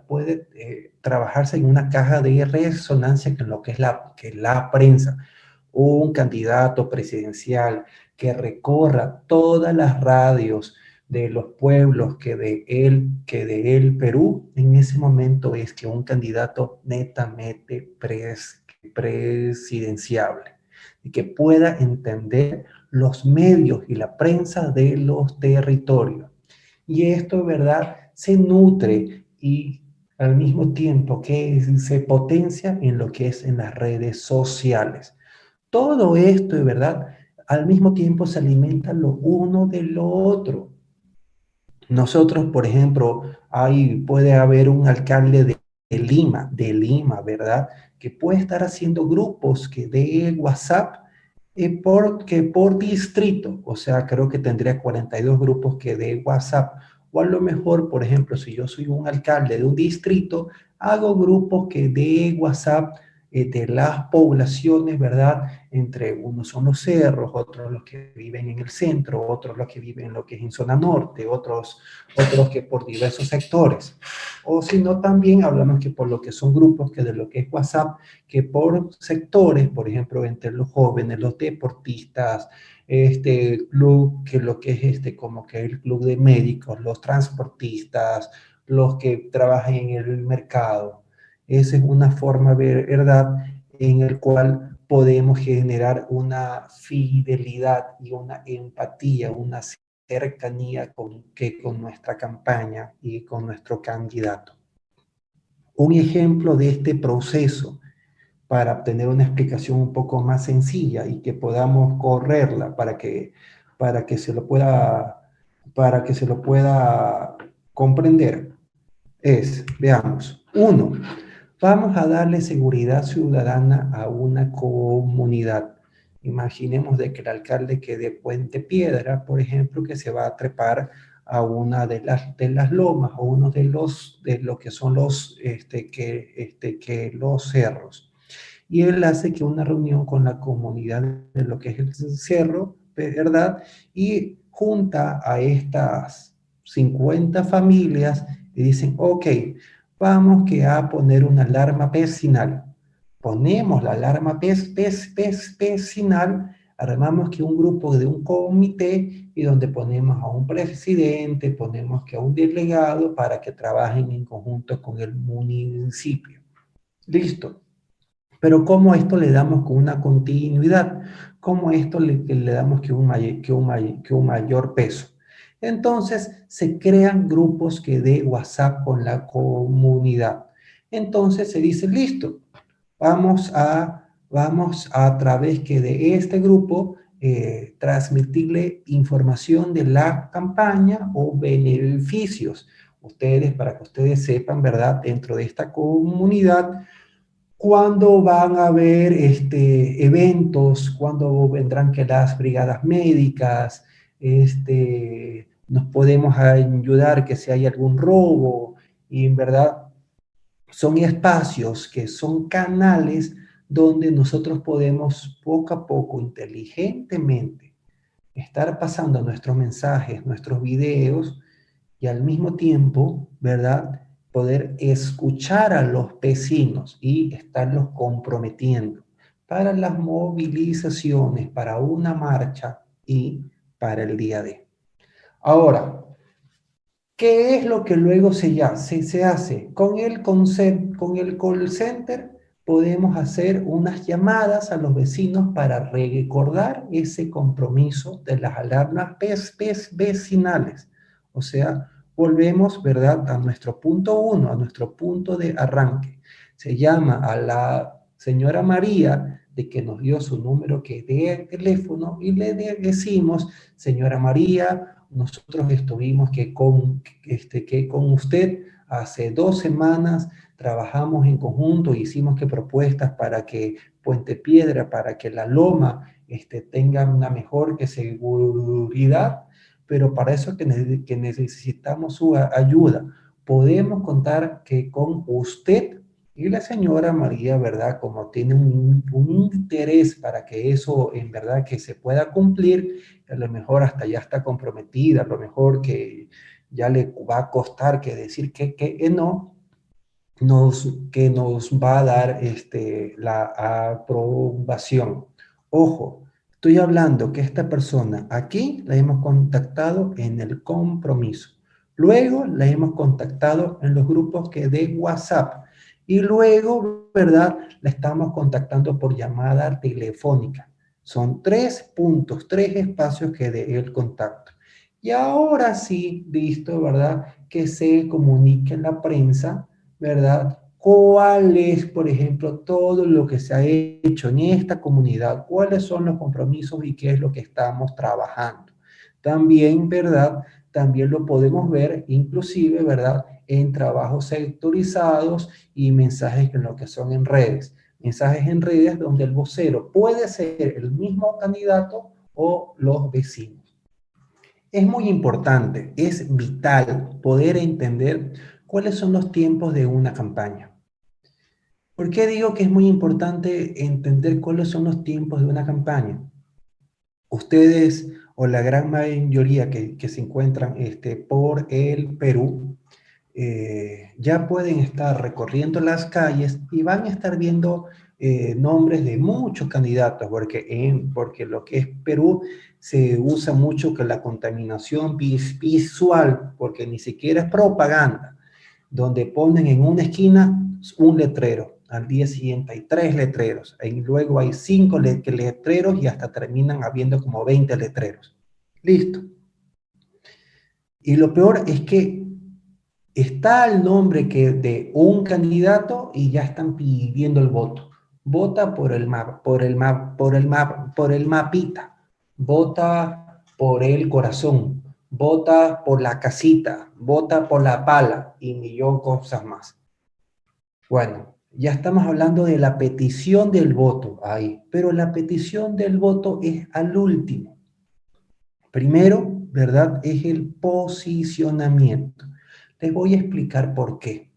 puede trabajarse en una caja de resonancia que lo que es la prensa. Un candidato presidencial que recorra todas las radios de los pueblos que de él Perú, en ese momento es que un candidato netamente presidenciable y que pueda entender los medios y la prensa de los territorios. Y esto, ¿verdad? Se nutre y al mismo tiempo que se potencia en lo que es en las redes sociales. Todo esto, ¿verdad? Al mismo tiempo se alimenta lo uno de lo otro. Nosotros, por ejemplo, puede haber un alcalde de Lima, ¿verdad? Que puede estar haciendo grupos que de WhatsApp que por distrito, o sea, creo que tendría 42 grupos que de WhatsApp. O a lo mejor, por ejemplo, si yo soy un alcalde de un distrito, hago grupos que de WhatsApp de las poblaciones, ¿verdad? Entre unos son los cerros, otros los que viven en el centro, otros los que viven en lo que es en zona norte, otros que por diversos sectores. O si no, también hablamos que por lo que son grupos que de lo que es WhatsApp, que por sectores, por ejemplo, entre los jóvenes, los deportistas, este club, que lo que es como que el club de médicos, los transportistas, los que trabajan en el mercado. Esa es una forma, ¿verdad?, en el cual podemos generar una fidelidad y una empatía, una cercanía con nuestra campaña y con nuestro candidato. Un ejemplo de este proceso para obtener una explicación un poco más sencilla y que podamos correrla para que se lo pueda, para que se lo pueda comprender veamos, uno, vamos a darle seguridad ciudadana a una comunidad. Imaginemos de que el alcalde que de Puente Piedra, por ejemplo, que se va a trepar a una de las lomas o uno de lo que son los cerros. Y él hace que una reunión con la comunidad de lo que es el cerro, ¿verdad? Y junta a estas 50 familias y dicen, ok, vamos que a poner una alarma vecinal. Ponemos la alarma vecinal, armamos que un grupo de un comité y donde ponemos a un presidente, ponemos que a un delegado para que trabajen en conjunto con el municipio. Listo. Pero ¿cómo a esto le damos con una continuidad? ¿Cómo a esto le damos que un mayor peso? Entonces se crean grupos que de WhatsApp con la comunidad. Entonces se dice, listo, vamos a través que de este grupo transmitirle información de la campaña o beneficios. Para que ustedes sepan, ¿verdad? Dentro de esta comunidad, cuándo van a haber eventos, cuándo vendrán que las brigadas médicas, nos podemos ayudar que si hay algún robo, y en verdad son espacios que son canales donde nosotros podemos poco a poco, inteligentemente, estar pasando nuestros mensajes, nuestros videos, y al mismo tiempo, ¿verdad?, poder escuchar a los vecinos y estarlos comprometiendo para las movilizaciones, para una marcha y para el día D. Ahora, ¿qué es lo que luego se hace? Con el call center podemos hacer unas llamadas a los vecinos para recordar ese compromiso de las alarmas vecinales. O sea, volvemos, ¿verdad?, a nuestro punto uno, a nuestro punto de arranque. Se llama a la señora María de que nos dio su número de teléfono y le decimos, señora María, nosotros estuvimos que con usted hace 2 semanas trabajamos en conjunto, hicimos que propuestas para que Puente Piedra, para que La Loma tenga una mejor seguridad, pero para eso que necesitamos su ayuda. Podemos contar que con usted y la señora María, ¿verdad? Como tiene un interés para que eso en verdad que se pueda cumplir, a lo mejor hasta ya está comprometida, a lo mejor que ya le va a costar que decir que no, que nos va a dar la aprobación. Ojo, estoy hablando que esta persona aquí la hemos contactado en el compromiso. Luego la hemos contactado en los grupos de WhatsApp. Y luego, ¿verdad? La estamos contactando por llamada telefónica. Son 3 puntos, 3 espacios que de el contacto. Y ahora sí, listo, ¿verdad? Que se comunique en la prensa, ¿verdad? ¿Cuál es, por ejemplo, todo lo que se ha hecho en esta comunidad? ¿Cuáles son los compromisos y qué es lo que estamos trabajando? También, ¿verdad? También lo podemos ver, inclusive, ¿verdad? En trabajos sectorizados y mensajes en lo que son en redes. Mensajes en redes donde el vocero puede ser el mismo candidato o los vecinos. Es muy importante, es vital poder entender cuáles son los tiempos de una campaña. ¿Por qué digo que es muy importante entender cuáles son los tiempos de una campaña? Ustedes o la gran mayoría que se encuentran por el Perú, ya pueden estar recorriendo las calles y van a estar viendo nombres de muchos candidatos, porque lo que es Perú se usa mucho que la contaminación visual, porque ni siquiera es propaganda, donde ponen en una esquina un letrero, al día siguiente hay 3 letreros, y luego hay 5 letreros y hasta terminan habiendo como 20 letreros. Listo. Y lo peor es que está el nombre de un candidato y ya están pidiendo el voto. Vota por el mapa, por el mapita. Vota por el corazón. Vota por la casita. Vota por la pala y millón cosas más. Bueno, ya estamos hablando de la petición del voto ahí, pero la petición del voto es al último. Primero, ¿verdad? Es el posicionamiento. Les voy a explicar por qué.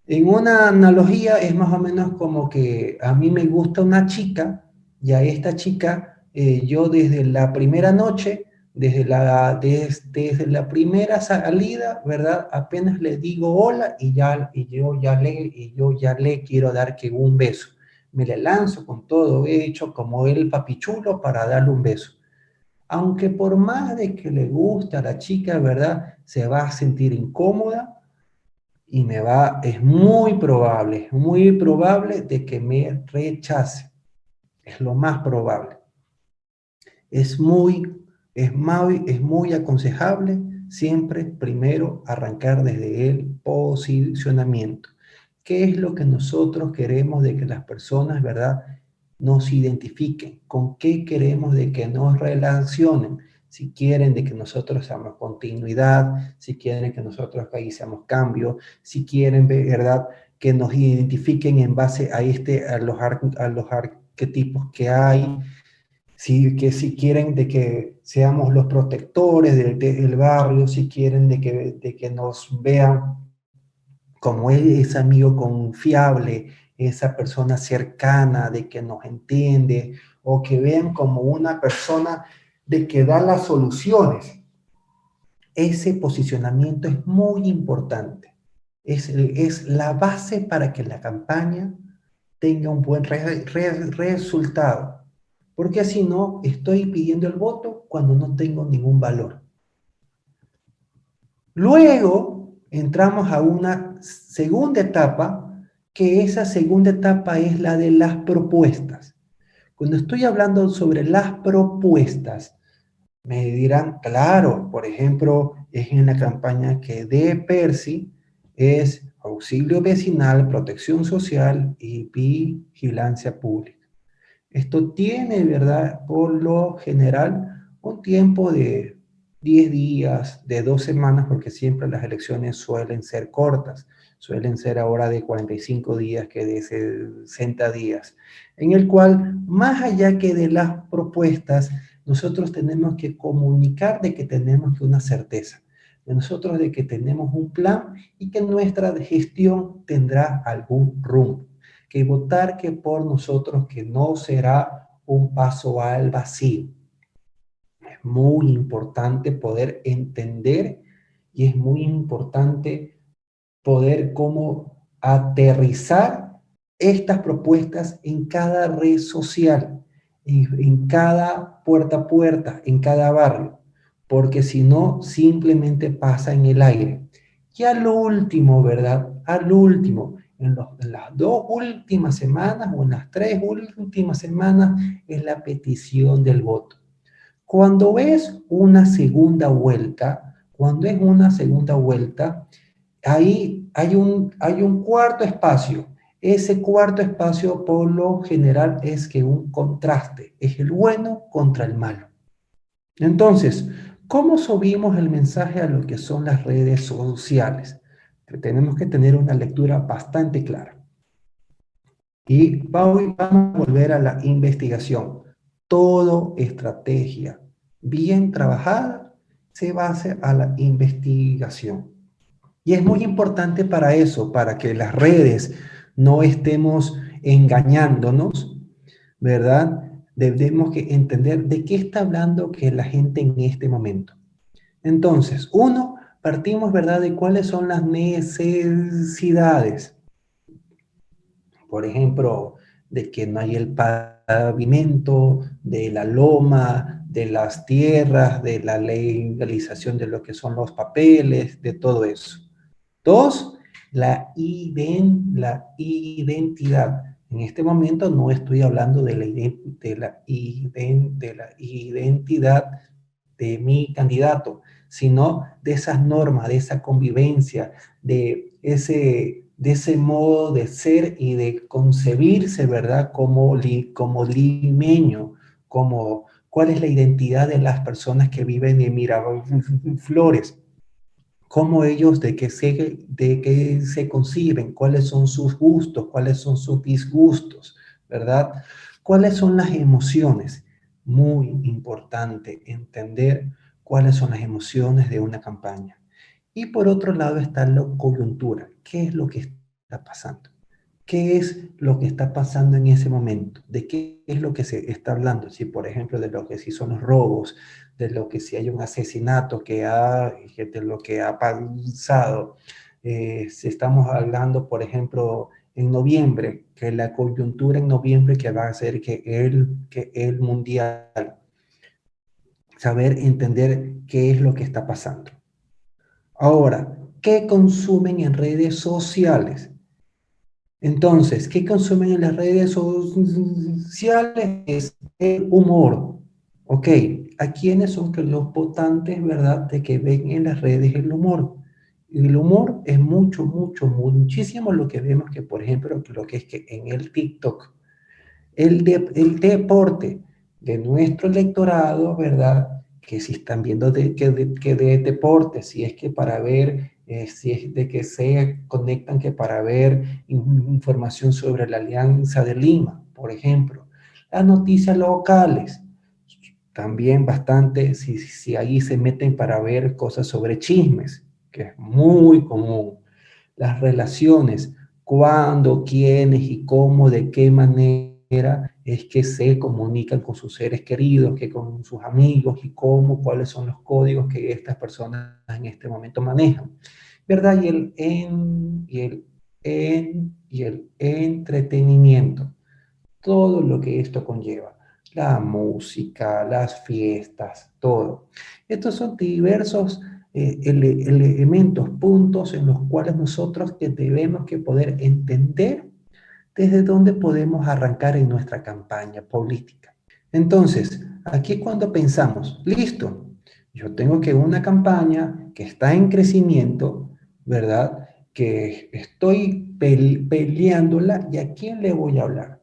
En una analogía es más o menos como que a mí me gusta una chica y a esta chica yo desde la primera noche, desde la primera salida, ¿verdad? Apenas le digo hola yo ya le quiero dar que un beso. Me le lanzo con todo hecho como el papichulo para darle un beso. Aunque por más de que le guste a la chica, ¿verdad? Se va a sentir incómoda y es muy probable de que me rechace. Es lo más probable. Es muy aconsejable siempre primero arrancar desde el posicionamiento. ¿Qué es lo que nosotros queremos de que las personas, verdad, nos identifiquen? ¿Con qué queremos de que nos relacionen? Si quieren de que nosotros seamos continuidad, si quieren que nosotros ahí seamos cambio, si quieren, verdad, que nos identifiquen en base a los arquetipos que hay, si quieren de que seamos los protectores del barrio, si quieren de que nos vean como ese amigo confiable, esa persona cercana, de que nos entiende, o que vean como una persona de que da las soluciones. Ese posicionamiento es muy importante. Es la base para que la campaña tenga un buen resultado. Porque si no, estoy pidiendo el voto cuando no tengo ningún valor. Luego entramos a una segunda etapa, que esa segunda etapa es la de las propuestas. Cuando estoy hablando sobre las propuestas, me dirán, claro, por ejemplo, es en la campaña que de Percy es auxilio vecinal, protección social y vigilancia pública. Esto tiene, ¿verdad? Por lo general, un tiempo de 10 días, de 2 semanas, porque siempre las elecciones suelen ser cortas, suelen ser ahora de 45 días que de 60 días, en el cual, más allá que de las propuestas, nosotros tenemos que comunicar de que tenemos que una certeza, de nosotros de que tenemos un plan y que nuestra gestión tendrá algún rumbo, que votar que por nosotros que no será un paso al vacío. Es muy importante poder entender y es muy importante poder como aterrizar estas propuestas en cada red social, en cada puerta a puerta, en cada barrio, porque si no, simplemente pasa en el aire. Y al último, ¿verdad? Al último, en las 2 últimas semanas o en las 3 últimas semanas es la petición del voto. Cuando es una segunda vuelta, cuando es una segunda vuelta, ahí hay un cuarto espacio. Ese cuarto espacio por lo general es que un contraste, es el bueno contra el malo. Entonces, ¿cómo subimos el mensaje a lo que son las redes sociales? Que tenemos que tener una lectura bastante clara. Y vamos a volver a la investigación. Todo estrategia bien trabajada se basa a la investigación. Y es muy importante para eso, para que las redes no estemos engañándonos, ¿verdad? Debemos que entender de qué está hablando que la gente en este momento. Entonces, uno, partimos, ¿verdad?, de cuáles son las necesidades. Por ejemplo, de que no hay el pavimento, de la loma, de las tierras, de la legalización de lo que son los papeles, de todo eso. Dos, la identidad. En este momento no estoy hablando de la identidad de mi candidato, sino de esas normas, de esa convivencia, de ese modo de ser y de concebirse, ¿verdad? Como limeño, como cuál es la identidad de las personas que viven en Miraflores, cómo ellos, de qué se conciben, cuáles son sus gustos, cuáles son sus disgustos, ¿verdad? ¿Cuáles son las emociones? Muy importante entender cuáles son las emociones de una campaña. Y por otro lado está la coyuntura. ¿Qué es lo que está pasando? ¿Qué es lo que está pasando en ese momento? ¿De qué es lo que se está hablando? Si, por ejemplo, de lo que sí son los robos, de lo que sí hay un asesinato de lo que ha pasado. Si estamos hablando, por ejemplo, en noviembre, que la coyuntura en noviembre que va a hacer que el mundial, saber entender qué es lo que está pasando. Ahora, ¿qué consumen en redes sociales? Entonces, ¿qué consumen en las redes sociales? Es el humor. Ok, ¿a quiénes son que los votantes, verdad, de que ven en las redes el humor? Y el humor es mucho, mucho, muchísimo lo que vemos que, por ejemplo, lo que es que en el TikTok, el deporte de nuestro electorado, ¿verdad? Que si están viendo que de deporte, si es que para ver, si es de que se conectan que para ver información sobre la Alianza de Lima, por ejemplo. Las noticias locales, también bastante, si ahí se meten para ver cosas sobre chismes, que es muy común. Las relaciones, cuándo, quiénes y cómo, de qué manera es que se comunican con sus seres queridos, que con sus amigos y cómo, cuáles son los códigos que estas personas en este momento manejan, ¿verdad? Y el entretenimiento, todo lo que esto conlleva, la música, las fiestas, todo. Estos son diversos elementos, puntos en los cuales nosotros que debemos que poder entender desde dónde podemos arrancar en nuestra campaña política. Entonces, aquí cuando pensamos, listo, yo tengo que una campaña que está en crecimiento, ¿verdad? Que estoy peleándola, ¿y a quién le voy a hablar?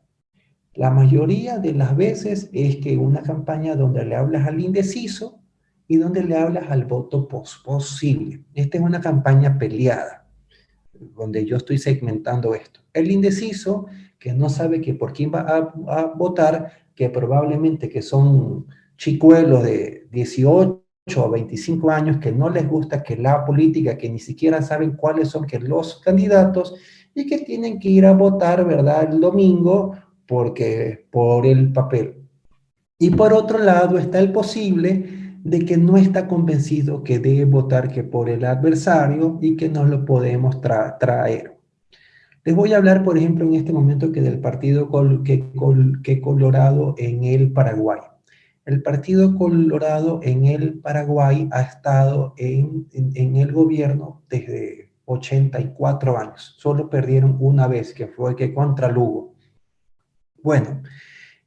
La mayoría de las veces es que una campaña donde le hablas al indeciso y donde le hablas al voto posible. Esta es una campaña peleada, donde yo estoy segmentando esto. El indeciso, que no sabe que por quién va a votar, que probablemente que son chicuelos de 18 o 25 años que no les gusta que la política, que ni siquiera saben cuáles son que los candidatos y que tienen que ir a votar, ¿verdad? El domingo porque por el papel. Y por otro lado está el posible de que no está convencido que debe votar que por el adversario y que no lo podemos traer. Les voy a hablar, por ejemplo, en este momento que del partido que Colorado en el Paraguay. El partido Colorado en el Paraguay ha estado en el gobierno desde 84 años. Solo perdieron una vez, que fue que contra Lugo. Bueno,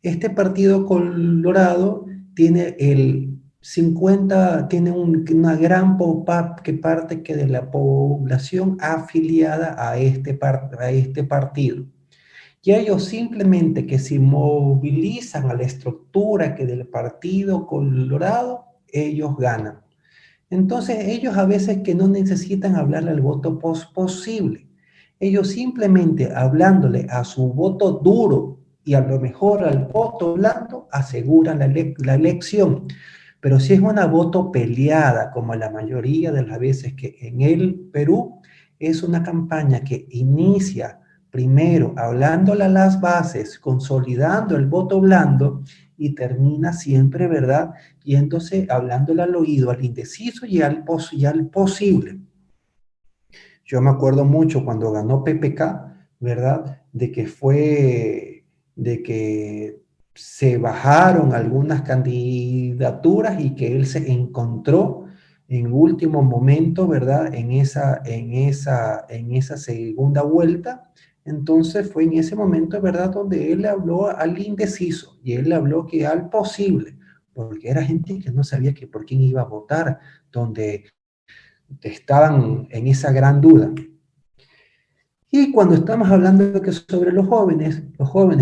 este partido Colorado tiene el 50, tiene una gran parte que de la población afiliada a este partido. Y ellos simplemente que se movilizan a la estructura que del partido Colorado, ellos ganan. Entonces ellos a veces que no necesitan hablarle al voto posible. Ellos simplemente hablándole a su voto duro y a lo mejor al voto blando aseguran la elección. Pero si es una voto peleada, como la mayoría de las veces que en el Perú, es una campaña que inicia primero hablándole a las bases, consolidando el voto blando y termina siempre, ¿verdad? Yéndose, hablándole al oído, al indeciso y al posible. Yo me acuerdo mucho cuando ganó PPK, ¿verdad? De que se bajaron algunas candidaturas y que él se encontró en último momento, ¿verdad? En esa segunda vuelta. Entonces fue en ese momento, ¿verdad? Donde él le habló al indeciso y él le habló que al posible, porque era gente que no sabía que por quién iba a votar, donde estaban en esa gran duda. Y cuando estamos hablando que sobre los jóvenes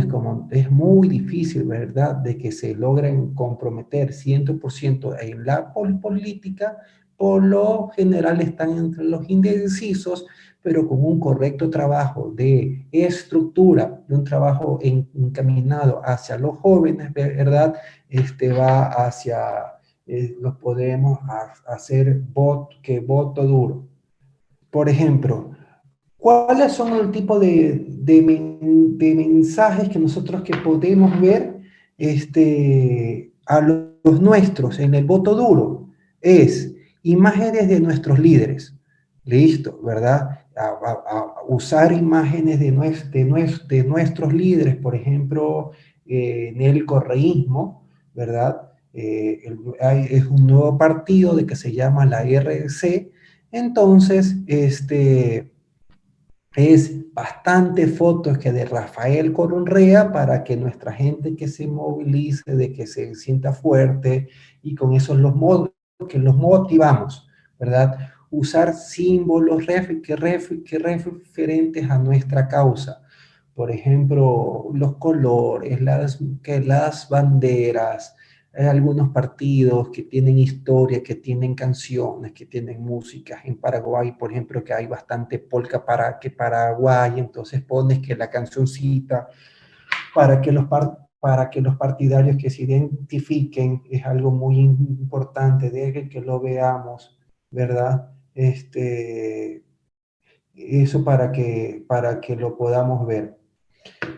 como es muy difícil, ¿verdad?, de que se logren comprometer 100% en la política, por lo general están entre los indecisos, pero con un correcto trabajo de estructura, de un trabajo encaminado hacia los jóvenes, ¿verdad? Va hacia, los podemos hacer voto duro. Por ejemplo, ¿cuáles son el tipo de mensajes que nosotros que podemos ver a los nuestros en el voto duro? Es imágenes de nuestros líderes. Listo, ¿verdad? A usar imágenes de nuestros líderes, por ejemplo, en el correísmo, ¿verdad? Es un nuevo partido de que se llama la RC. Entonces, es bastante fotos que de Rafael Correa para que nuestra gente que se movilice, de que se sienta fuerte y con eso que los motivamos, ¿verdad? Usar símbolos que referentes a nuestra causa. Por ejemplo, los colores, las banderas, hay algunos partidos que tienen historia, que tienen canciones, que tienen músicas. En Paraguay, por ejemplo, que hay bastante polka para que Paraguay, entonces pones que la cancioncita para que los partidarios que se identifiquen es algo muy importante, de que lo veamos, ¿verdad? Eso para que lo podamos ver.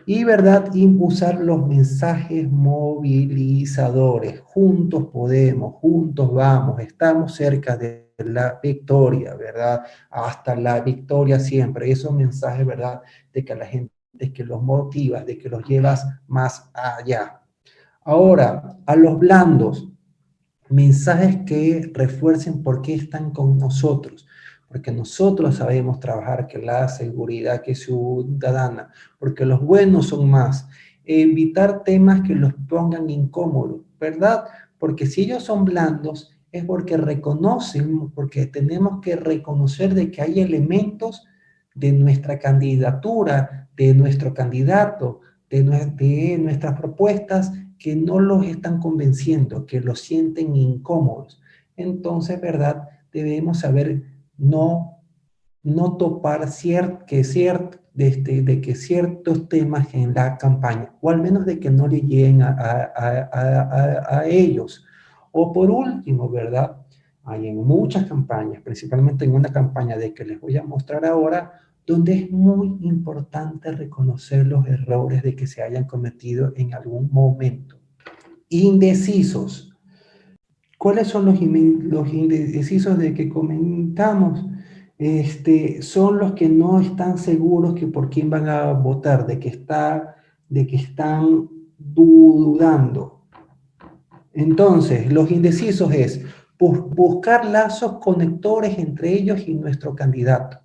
Y verdad, impulsar los mensajes movilizadores. Juntos podemos, juntos vamos, estamos cerca de la victoria, ¿verdad? Hasta la victoria siempre. Esos mensajes, ¿verdad? De que a la gente, de que los motivas, de que los llevas más allá. Ahora, a los blandos, mensajes que refuercen por qué están con nosotros, porque nosotros sabemos trabajar que la seguridad que es ciudadana, porque los buenos son más, evitar temas que los pongan incómodos, ¿verdad? Porque si ellos son blandos es porque reconocen, porque tenemos que reconocer de que hay elementos de nuestra candidatura, de nuestro candidato, de nuestras propuestas que no los están convenciendo, que los sienten incómodos. Entonces, ¿verdad? Debemos saber no topar de que ciertos temas en la campaña, o al menos de que no le lleguen a ellos. O por último, ¿verdad? Hay en muchas campañas, principalmente en una campaña de que les voy a mostrar ahora, donde es muy importante reconocer los errores de que se hayan cometido en algún momento. Indecisos. ¿Cuáles son los indecisos de que comentamos? Son los que no están seguros que por quién van a votar, de que están dudando. Entonces, los indecisos es buscar lazos conectores entre ellos y nuestro candidato.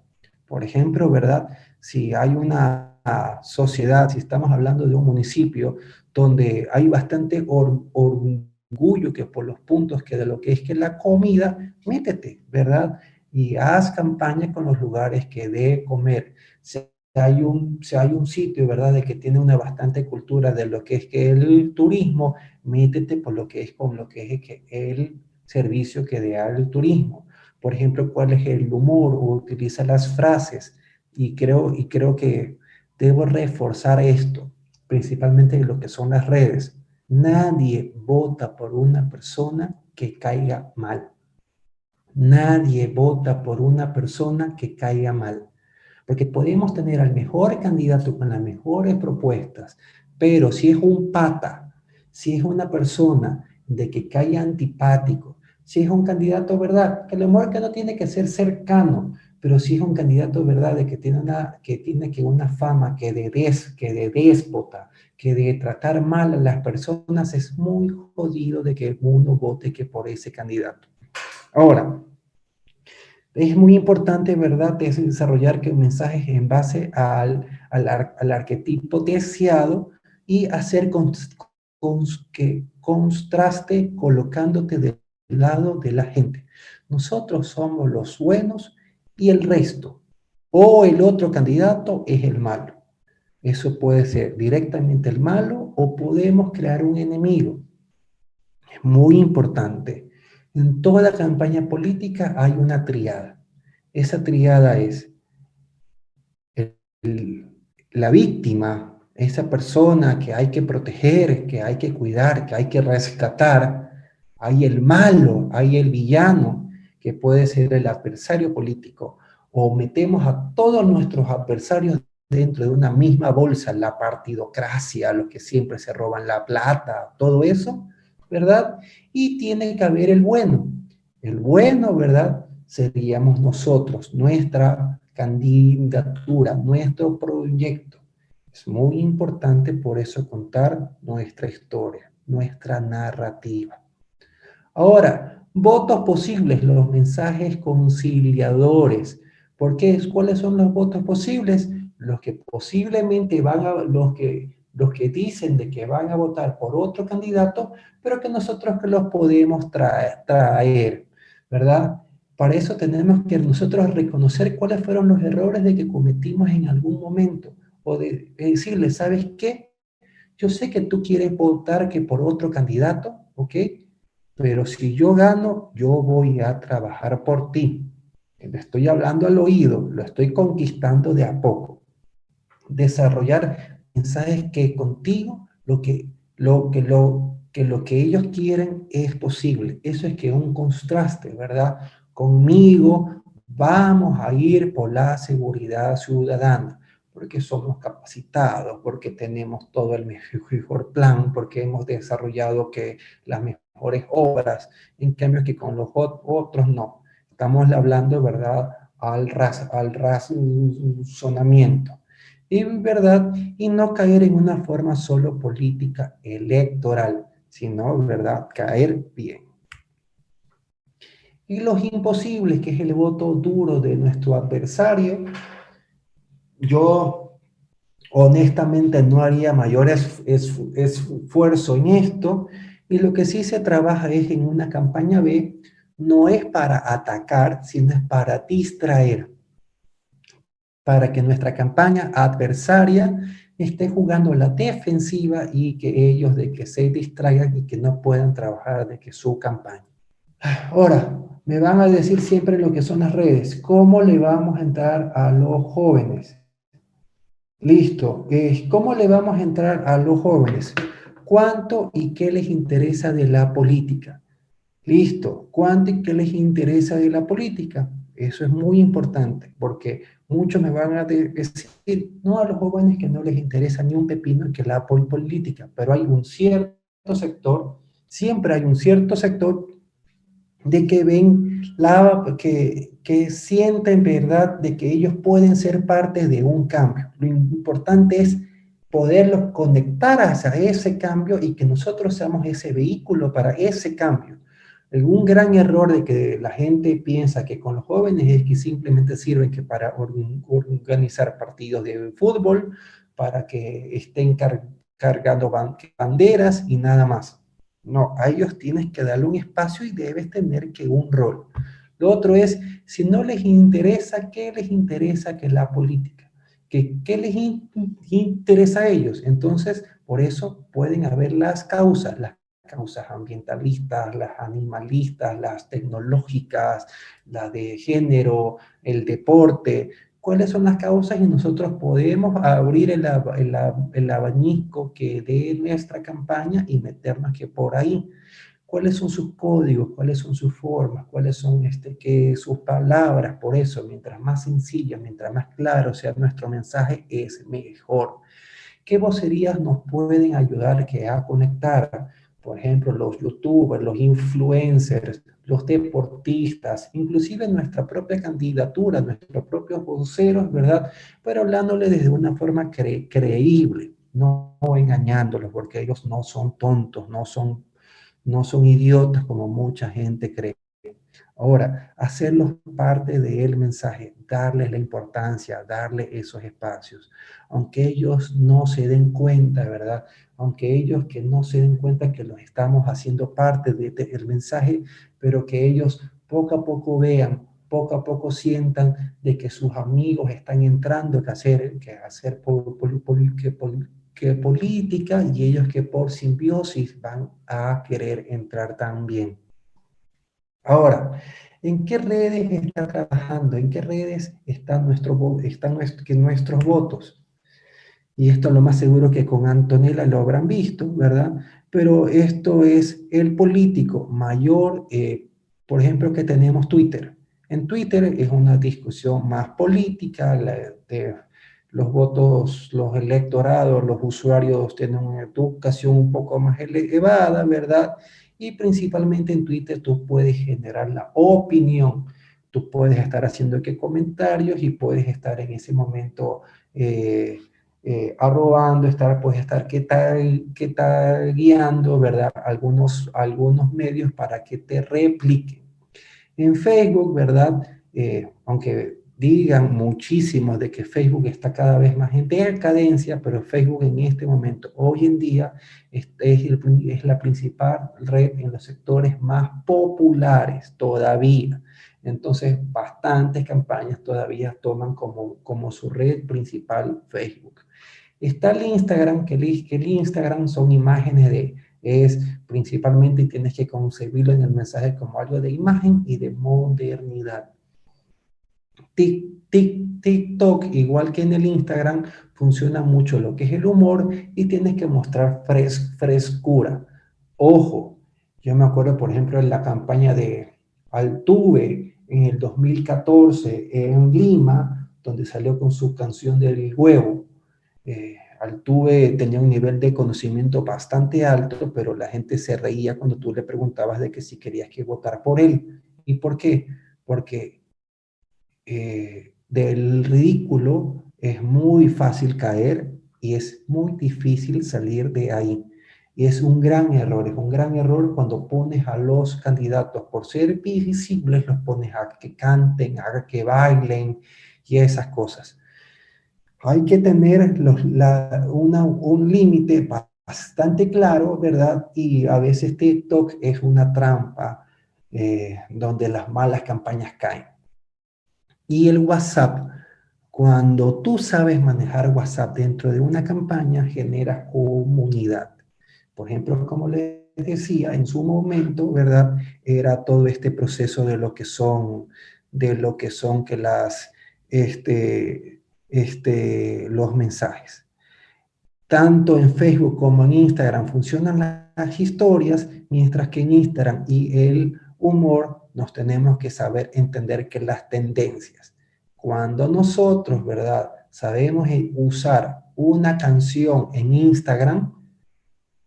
Por ejemplo, ¿verdad? Si hay una sociedad, si estamos hablando de un municipio donde hay bastante orgullo que por los puntos que de lo que es que la comida, métete, ¿verdad? Y haz campaña con los lugares que de comer. Si hay un sitio, ¿verdad?, de que tiene una bastante cultura de lo que es que el turismo, métete por lo que es con lo que es que el servicio que da el turismo. Por ejemplo, cuál es el humor, o utiliza las frases. Y creo que debo reforzar esto, principalmente en lo que son las redes. Nadie vota por una persona que caiga mal. Nadie vota por una persona que caiga mal. Porque podemos tener al mejor candidato con las mejores propuestas, pero si es un pata, si es una persona de que caiga antipático, si es un candidato, ¿verdad? Que a lo mejor que no tiene que ser cercano, pero si es un candidato, ¿verdad? De que tiene que una fama que de déspota, que de tratar mal a las personas, es muy jodido de que uno vote que por ese candidato. Ahora, es muy importante, ¿verdad?, desarrollar mensajes en base al arquetipo deseado y hacer que contraste colocándote del lado de la gente. Nosotros somos los buenos y el resto, o el otro candidato es el malo. Eso puede ser directamente el malo o podemos crear un enemigo. Es muy importante. En toda campaña política hay una triada. Esa triada es el- la víctima, esa persona que hay que proteger, que hay que cuidar, que hay que rescatar. Hay el malo, hay el villano, que puede ser el adversario político. O metemos a todos nuestros adversarios dentro de una misma bolsa, la partidocracia, los que siempre se roban la plata, todo eso, ¿verdad? Y tiene que haber el bueno. El bueno, ¿verdad? Seríamos nosotros, nuestra candidatura, nuestro proyecto. Es muy importante por eso contar nuestra historia, nuestra narrativa. Ahora, votos posibles, los mensajes conciliadores. ¿Por qué? ¿Cuáles son los votos posibles? Los que posiblemente los que dicen de que van a votar por otro candidato, pero que nosotros que los podemos traer, ¿verdad? Para eso tenemos que nosotros reconocer cuáles fueron los errores de que cometimos en algún momento, o de decirle, ¿sabes qué? Yo sé que tú quieres votar que por otro candidato, ¿ok? Pero si yo gano, yo voy a trabajar por ti. Le estoy hablando al oído, lo estoy conquistando de a poco. Desarrollar mensajes que contigo lo que ellos quieren es posible. Eso es que un contraste, ¿verdad? Conmigo vamos a ir por la seguridad ciudadana, porque somos capacitados, porque tenemos todo el mejor plan, porque hemos desarrollado que las mejores obras, en cambio que con los otros no. Estamos hablando, ¿verdad?, al razonamiento. Y verdad, y no caer en una forma solo política electoral, sino, ¿verdad?, caer bien. Y los imposibles, que es el voto duro de nuestro adversario, yo honestamente no haría mayor esfuerzo en esto, y lo que sí se trabaja es en una campaña B, no es para atacar, sino es para distraer, para que nuestra campaña adversaria esté jugando la defensiva y que ellos de que se distraigan y que no puedan trabajar de que su campaña. Ahora, me van a decir siempre lo que son las redes. ¿Cómo le vamos a entrar a los jóvenes? Listo. ¿Cómo le vamos a entrar a los jóvenes? ¿Cuánto y qué les interesa de la política? Listo. ¿Cuánto y qué les interesa de la política? Eso es muy importante porque muchos me van a decir, no, a los jóvenes que no les interesa ni un pepino que la política, pero hay un cierto sector, siempre hay un cierto sector de que ven que sienten, ¿verdad?, de que ellos pueden ser parte de un cambio. Lo importante es poderlos conectar hacia ese cambio y que nosotros seamos ese vehículo para ese cambio. Un gran error de que la gente piensa que con los jóvenes es que simplemente sirven que para organizar partidos de fútbol, para que estén cargando banderas y nada más. No, a ellos tienes que darle un espacio y debes tener que un rol. Lo otro es, si no les interesa, ¿qué les interesa que la política? ¿Qué les interesa a ellos? Entonces, por eso pueden haber las causas ambientalistas, las animalistas, las tecnológicas, las de género, el deporte. ¿Cuáles son las causas? Y nosotros podemos abrir el abanico que de nuestra campaña y meternos que por ahí. ¿Cuáles son sus códigos? ¿Cuáles son sus formas? ¿Cuáles son sus palabras? Por eso, mientras más sencilla, mientras más claro sea nuestro mensaje, es mejor. ¿Qué vocerías nos pueden ayudar a conectar? Por ejemplo, los youtubers, los influencers, los deportistas, inclusive nuestra propia candidatura, nuestros propios voceros, ¿verdad? Pero hablándole desde una forma creíble, no engañándolos, porque ellos no son tontos, no son idiotas como mucha gente cree. Ahora, hacerlos parte del mensaje, darles la importancia, darle esos espacios, aunque ellos no se den cuenta, ¿verdad? Aunque ellos que no se den cuenta que los estamos haciendo parte del mensaje, pero que ellos poco a poco vean, poco a poco sientan de que sus amigos están entrando que hacer que política y ellos que por simbiosis van a querer entrar también. Ahora, ¿en qué redes está trabajando? ¿En qué redes están nuestros votos? Y esto lo más seguro que con Antonella lo habrán visto, ¿verdad? Pero esto es el político mayor, por ejemplo, que tenemos Twitter. En Twitter es una discusión más política, de los votos, los electorados, los usuarios tienen una educación un poco más elevada, ¿verdad? Y principalmente en Twitter tú puedes generar la opinión, tú puedes estar haciendo que comentarios y puedes estar en ese momento arrobando, puedes estar qué tal guiando, ¿verdad? Algunos medios para que te repliquen. En Facebook, ¿verdad? Aunque digan muchísimos de que Facebook está cada vez más en decadencia, pero Facebook en este momento, hoy en día, es la principal red en los sectores más populares todavía. Entonces, bastantes campañas todavía toman como su red principal Facebook. Está el Instagram, que el Instagram son imágenes es principalmente, y tienes que concebirlo en el mensaje como algo de imagen y de modernidad. TikTok, igual que en el Instagram, funciona mucho lo que es el humor y tienes que mostrar frescura. Ojo, yo me acuerdo, por ejemplo, en la campaña de Altuve en el 2014 en Lima, donde salió con su canción del huevo. Altuve tenía un nivel de conocimiento bastante alto, pero la gente se reía cuando tú le preguntabas de que si querías que votara por él. ¿Y por qué? Porque del ridículo es muy fácil caer y es muy difícil salir de ahí. Y es un gran error cuando pones a los candidatos por ser visibles, los pones a que canten, a que bailen y esas cosas. Hay que tener un límite bastante claro, ¿verdad? Y a veces TikTok es una trampa donde las malas campañas caen. Y el WhatsApp. Cuando tú sabes manejar WhatsApp dentro de una campaña, generas comunidad. Por ejemplo, como les decía, en su momento, ¿verdad? Era todo este proceso de lo que son que los mensajes. Tanto en Facebook como en Instagram funcionan las historias, mientras que en Instagram y el humor nos tenemos que saber entender que las tendencias. Cuando nosotros, ¿verdad? Sabemos usar una canción en Instagram,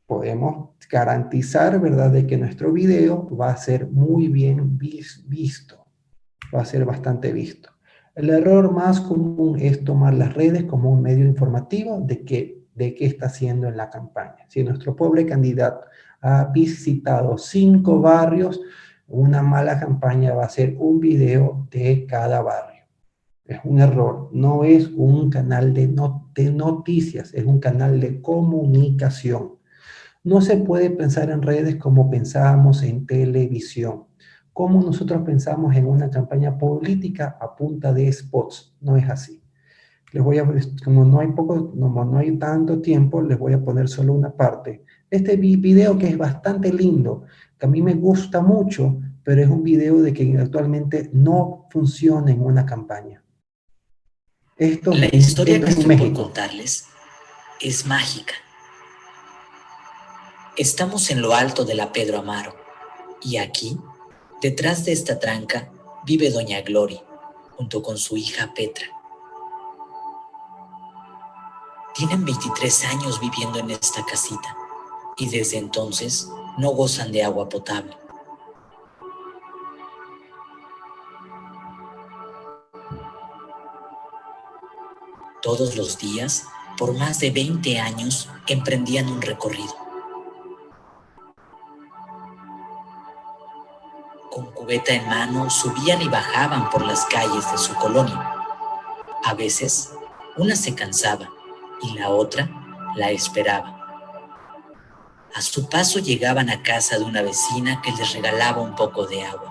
podemos garantizar, ¿verdad?, de que nuestro video va a ser muy bien visto, va a ser bastante visto. El error más común es tomar las redes como un medio informativo de qué está haciendo en la campaña. Si nuestro pobre candidato ha visitado 5 barrios, una mala campaña va a ser un video de cada barrio. Es un error, no es un canal de noticias, es un canal de comunicación. No se puede pensar en redes como pensábamos en televisión. Como nosotros pensamos en una campaña política a punta de spots. No es así. Como no hay tanto tiempo, les voy a poner solo una parte. Este video que es bastante lindo, que a mí me gusta mucho, pero es un video de que actualmente no funciona en una campaña. La historia Esto que es en estoy por México. contarles es mágica. Estamos en lo alto de la Pedro Amaro y aquí, detrás de esta tranca, vive doña Glory, junto con su hija Petra. Tienen 23 años viviendo en esta casita y desde entonces no gozan de agua potable. Todos los días, por más de 20 años, emprendían un recorrido. Con cubeta en mano, subían y bajaban por las calles de su colonia. A veces, una se cansaba y la otra la esperaba. A su paso llegaban a casa de una vecina que les regalaba un poco de agua.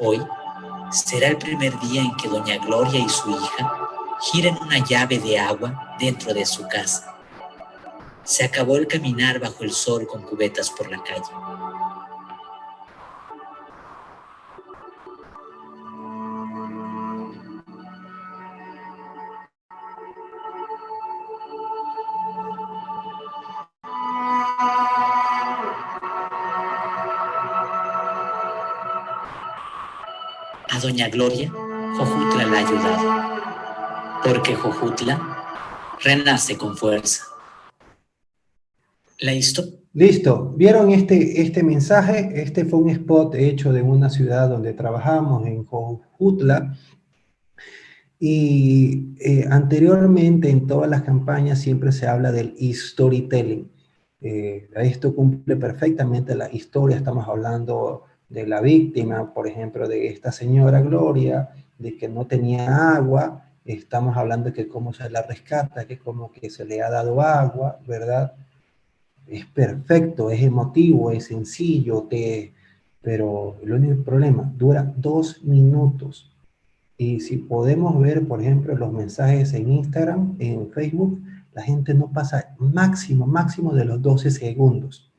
Hoy será el primer día en que doña Gloria y su hija giren una llave de agua dentro de su casa. Se acabó el caminar bajo el sol con cubetas por la calle. A doña Gloria, Jojutla la ha ayudado, porque Jojutla renace con fuerza. La historia. Listo, ¿vieron este mensaje? Este fue un spot hecho de una ciudad donde trabajamos, en Jojutla, y anteriormente en todas las campañas siempre se habla del storytelling. Esto cumple perfectamente la historia, estamos hablando de la víctima, por ejemplo, de esta señora Gloria, de que no tenía agua, estamos hablando de que cómo se la rescata, que como que se le ha dado agua, ¿verdad? Es perfecto, es emotivo, es sencillo, pero el único problema, dura 2 minutos. Y si podemos ver, por ejemplo, los mensajes en Instagram, en Facebook, la gente no pasa máximo de los 12 segundos.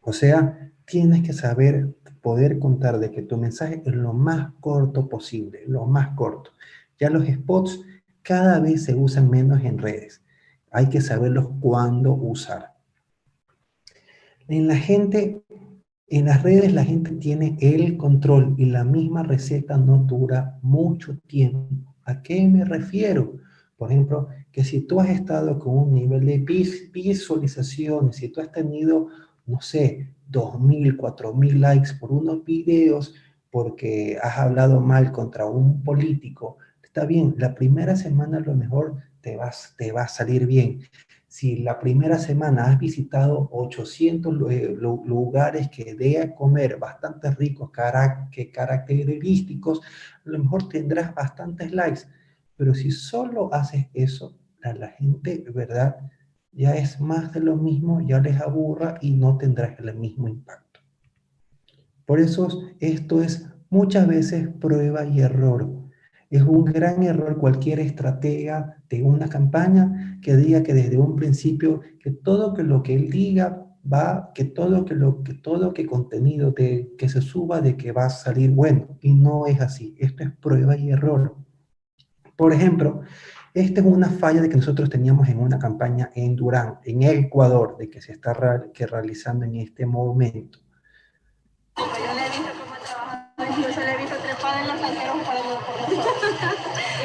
O sea, tienes que saber poder contar de que tu mensaje es lo más corto posible, lo más corto. Ya los spots cada vez se usan menos en redes. Hay que saberlos cuándo usar. En la gente, en las redes la gente tiene el control y la misma receta no dura mucho tiempo. ¿A qué me refiero? Por ejemplo, que si tú has estado con un nivel de visualizaciones, si tú has tenido, no sé, 2.000, 4.000 likes por unos videos porque has hablado mal contra un político, está bien, la primera semana a lo mejor te va a salir bien. Si la primera semana has visitado 800 lugares que de a comer bastante ricos, característicos, a lo mejor tendrás bastantes likes. Pero si solo haces eso, a la gente, ¿verdad? ya es más de lo mismo, ya les aburra y no tendrás el mismo impacto. Por eso esto es muchas veces prueba y error. Es un gran error cualquier estratega de una campaña que diga que desde un principio que todo que lo que él diga va, que todo que contenido que se suba de que va a salir bueno. Y no es así. Esto es prueba y error. Por ejemplo, esta es una falla de que nosotros teníamos en una campaña en Durán, en Ecuador, de que se está realizando en este momento. Yo le he visto cómo trabaja, incluso le he visto trepado en los alteros para nosotros.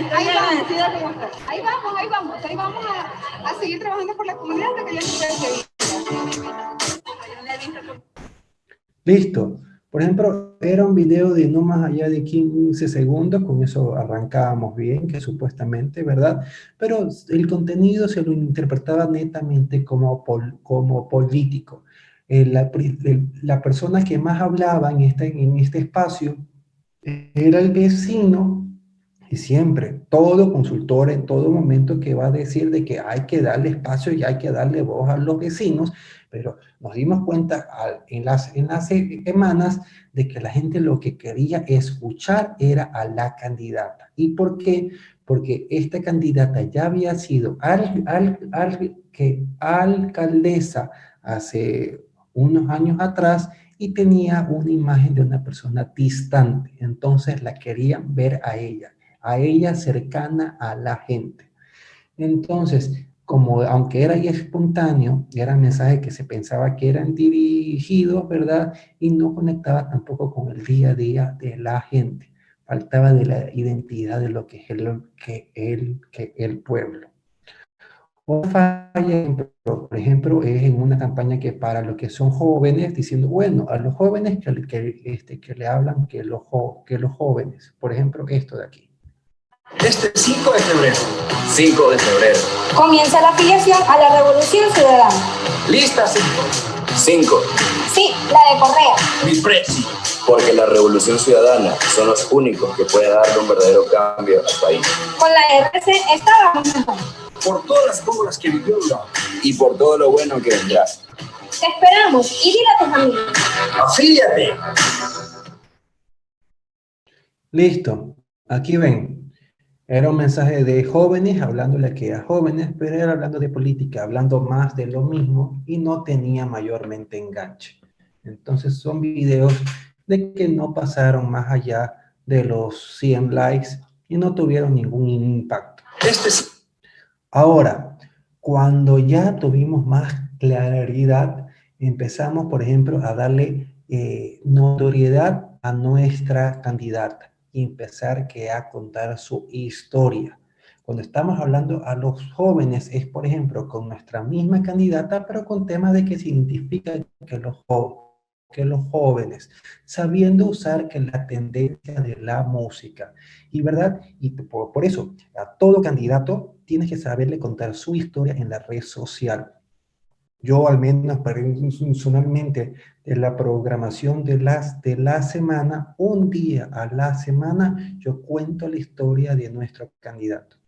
Estoy agradecida con usted. Ahí vamos a seguir trabajando por la comunidad hasta que yo se pueda seguir. Listo. Por ejemplo, era un video de no más allá de 15 segundos, con eso arrancábamos bien, que supuestamente, ¿verdad? Pero el contenido se lo interpretaba netamente como político. La persona que más hablaba en este espacio era el vecino, y siempre, todo consultor en todo momento que va a decir de que hay que darle espacio y hay que darle voz a los vecinos, pero nos dimos cuenta en las semanas de que la gente lo que quería escuchar era a la candidata. ¿Y por qué? Porque esta candidata ya había sido alcaldesa hace unos años atrás y tenía una imagen de una persona distante. Entonces la querían ver a ella cercana a la gente. Entonces, como aunque era ya espontáneo, eran mensajes que se pensaba que eran dirigidos, ¿verdad? Y no conectaba tampoco con el día a día de la gente. Faltaba de la identidad de lo que es el pueblo. Otra falla, por ejemplo, es en una campaña que para los que son jóvenes, diciendo, bueno, a los jóvenes que le hablan que los jóvenes, por ejemplo, esto de aquí. Este 5 de febrero. 5 de febrero. Comienza la afiliación a la Revolución Ciudadana. Lista 5. 5. Sí, la de Correa. Mi presi. Porque la Revolución Ciudadana son los únicos que pueden darle un verdadero cambio al país. Con la RC estábamos mejor. Por todas las obras que vivió Durán. Y por todo lo bueno que vendrá. Te esperamos y dile a tus amigos. ¡Afíliate! Listo. Aquí ven. Era un mensaje de jóvenes, hablándole aquí a jóvenes, pero era hablando de política, hablando más de lo mismo y no tenía mayormente enganche. Entonces son videos de que no pasaron más allá de los 100 likes y no tuvieron ningún impacto. Ahora, cuando ya tuvimos más claridad, empezamos, por ejemplo, a darle notoriedad a nuestra candidata y empezar a contar su historia. Cuando estamos hablando a los jóvenes es, por ejemplo, con nuestra misma candidata, pero con temas de que significa que los jóvenes, sabiendo usar que la tendencia de la música, y verdad, y por eso a todo candidato tienes que saberle contar su historia en la red social. Yo al menos personalmente de la programación de la semana, un día a la semana, yo cuento la historia de nuestro candidato.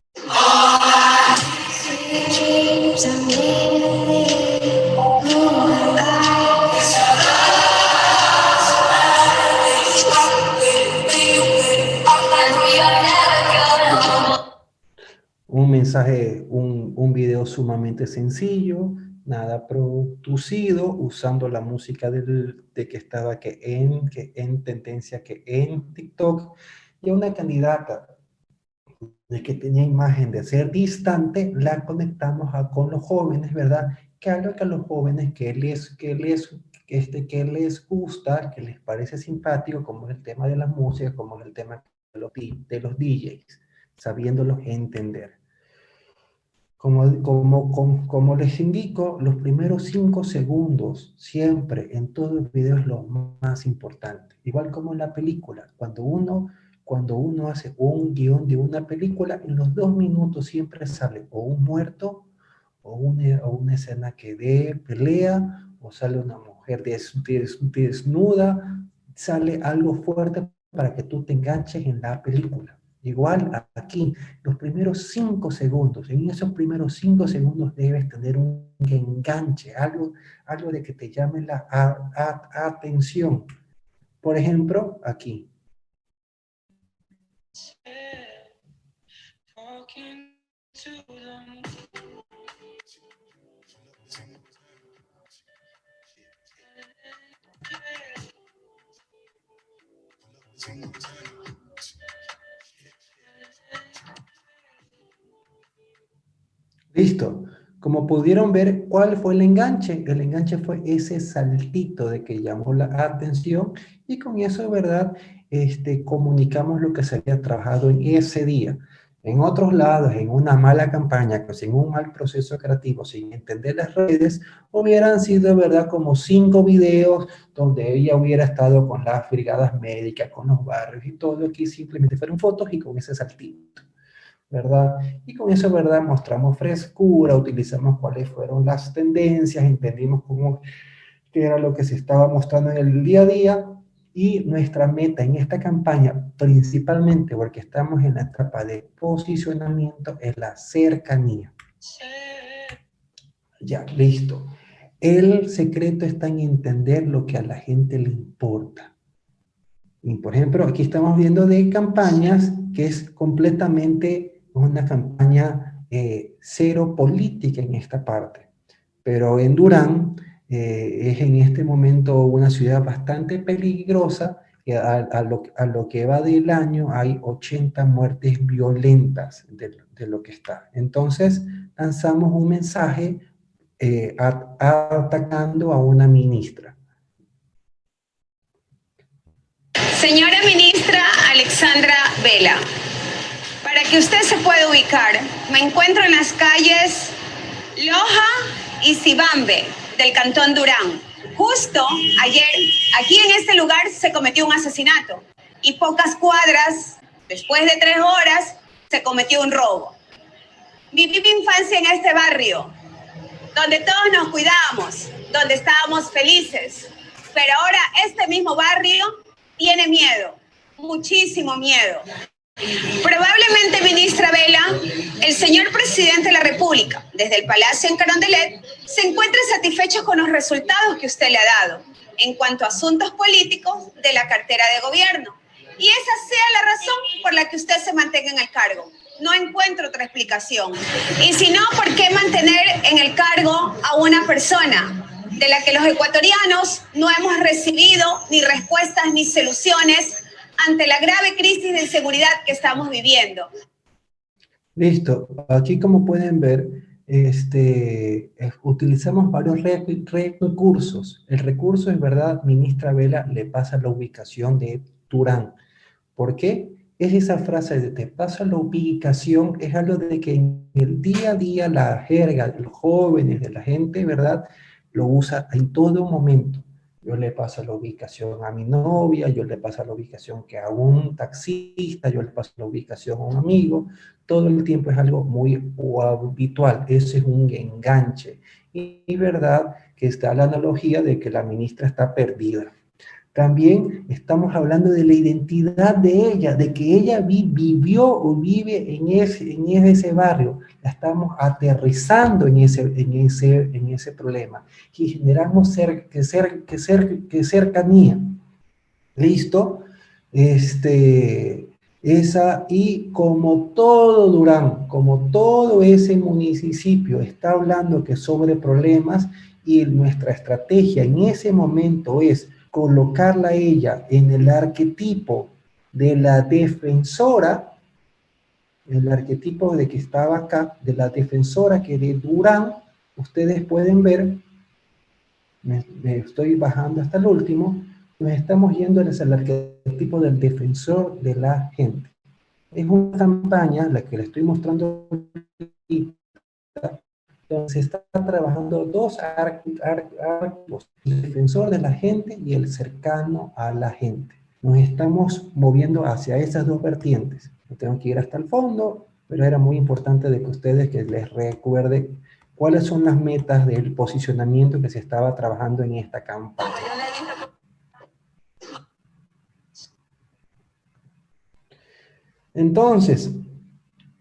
Un mensaje, un video sumamente sencillo, nada producido, usando la música de que estaba que en tendencia, que en TikTok, y una candidata de que tenía imagen de ser distante, la conectamos con los jóvenes, ¿verdad? Que algo que a los jóvenes que les gusta, que les parece simpático, como es el tema de la música, como es el tema de los DJs, sabiéndolos entender. Como les indico, los primeros 5 segundos, siempre en todo el video es lo más importante. Igual como en la película, cuando uno hace un guión de una película, en los 2 minutos siempre sale o un muerto, o una escena que dé pelea, o sale una mujer desnuda, sale algo fuerte para que tú te enganches en la película. Igual aquí, los primeros 5 segundos, en esos primeros 5 segundos debes tener un enganche, algo de que te llame la atención. Por ejemplo, aquí. Listo. Como pudieron ver, ¿cuál fue el enganche? El enganche fue ese saltito de que llamó la atención y con eso, ¿verdad? Comunicamos lo que se había trabajado en ese día. En otros lados, en una mala campaña, sin un mal proceso creativo, sin entender las redes, hubieran sido, ¿verdad? Como 5 videos donde ella hubiera estado con las brigadas médicas, con los barrios y todo. Aquí simplemente fueron fotos y con ese saltito, ¿verdad? Y con eso, ¿verdad? Mostramos frescura, utilizamos cuáles fueron las tendencias, entendimos qué era lo que se estaba mostrando en el día a día, y nuestra meta en esta campaña, principalmente porque estamos en la etapa de posicionamiento, es la cercanía. Ya, listo. El secreto está en entender lo que a la gente le importa. Y por ejemplo, aquí estamos viendo de campañas que es completamente una campaña cero política en esta parte. Pero en Durán es en este momento una ciudad bastante peligrosa. A lo que va del año hay 80 muertes violentas de lo que está. Entonces lanzamos un mensaje atacando a una ministra. Señora ministra Alexandra Vela, para que usted se pueda ubicar, me encuentro en las calles Loja y Cibambe del Cantón Durán. Justo ayer, aquí en este lugar se cometió un asesinato y pocas cuadras, después de 3 horas, se cometió un robo. Viví mi infancia en este barrio, donde todos nos cuidábamos, donde estábamos felices, pero ahora este mismo barrio tiene miedo, muchísimo miedo. Probablemente, ministra Vela, el señor presidente de la República, desde el Palacio en Carondelet, se encuentre satisfecho con los resultados que usted le ha dado en cuanto a asuntos políticos de la cartera de gobierno. Y esa sea la razón por la que usted se mantenga en el cargo. No encuentro otra explicación. Y si no, ¿por qué mantener en el cargo a una persona de la que los ecuatorianos no hemos recibido ni respuestas ni soluciones ante la grave crisis de inseguridad que estamos viviendo? Listo. Aquí, como pueden ver, utilizamos varios recursos. El recurso es verdad, ministra Vela le pasa la ubicación de Durán. ¿Por qué? Es esa frase de te paso la ubicación, es algo de que en el día a día la jerga de los jóvenes, de la gente, ¿verdad? Lo usa en todo momento. Yo le paso la ubicación a mi novia, yo le paso la ubicación que a un taxista, yo le paso la ubicación a un amigo. Todo el tiempo es algo muy habitual. Ese es un enganche. Y verdad que está la analogía de que la ministra está perdida. También estamos hablando de la identidad de ella, de que ella vivió o vive en ese barrio. La estamos aterrizando en ese problema y generamos cercanía. ¿Listo? Y como todo Durán, como todo ese municipio está hablando que sobre problemas, y nuestra estrategia en ese momento es colocarla a ella en el arquetipo de la defensora, el arquetipo de que estaba acá, de la defensora que de Durán, ustedes pueden ver, me estoy bajando hasta el último, nos estamos yendo hacia el arquetipo del defensor de la gente. Es una campaña, la que le estoy mostrando aquí, donde se está trabajando 2 arcos, el defensor de la gente y el cercano a la gente. Nos estamos moviendo hacia esas 2 vertientes. No tengo que ir hasta el fondo, pero era muy importante de que ustedes que les recuerde cuáles son las metas del posicionamiento que se estaba trabajando en esta campaña. Entonces,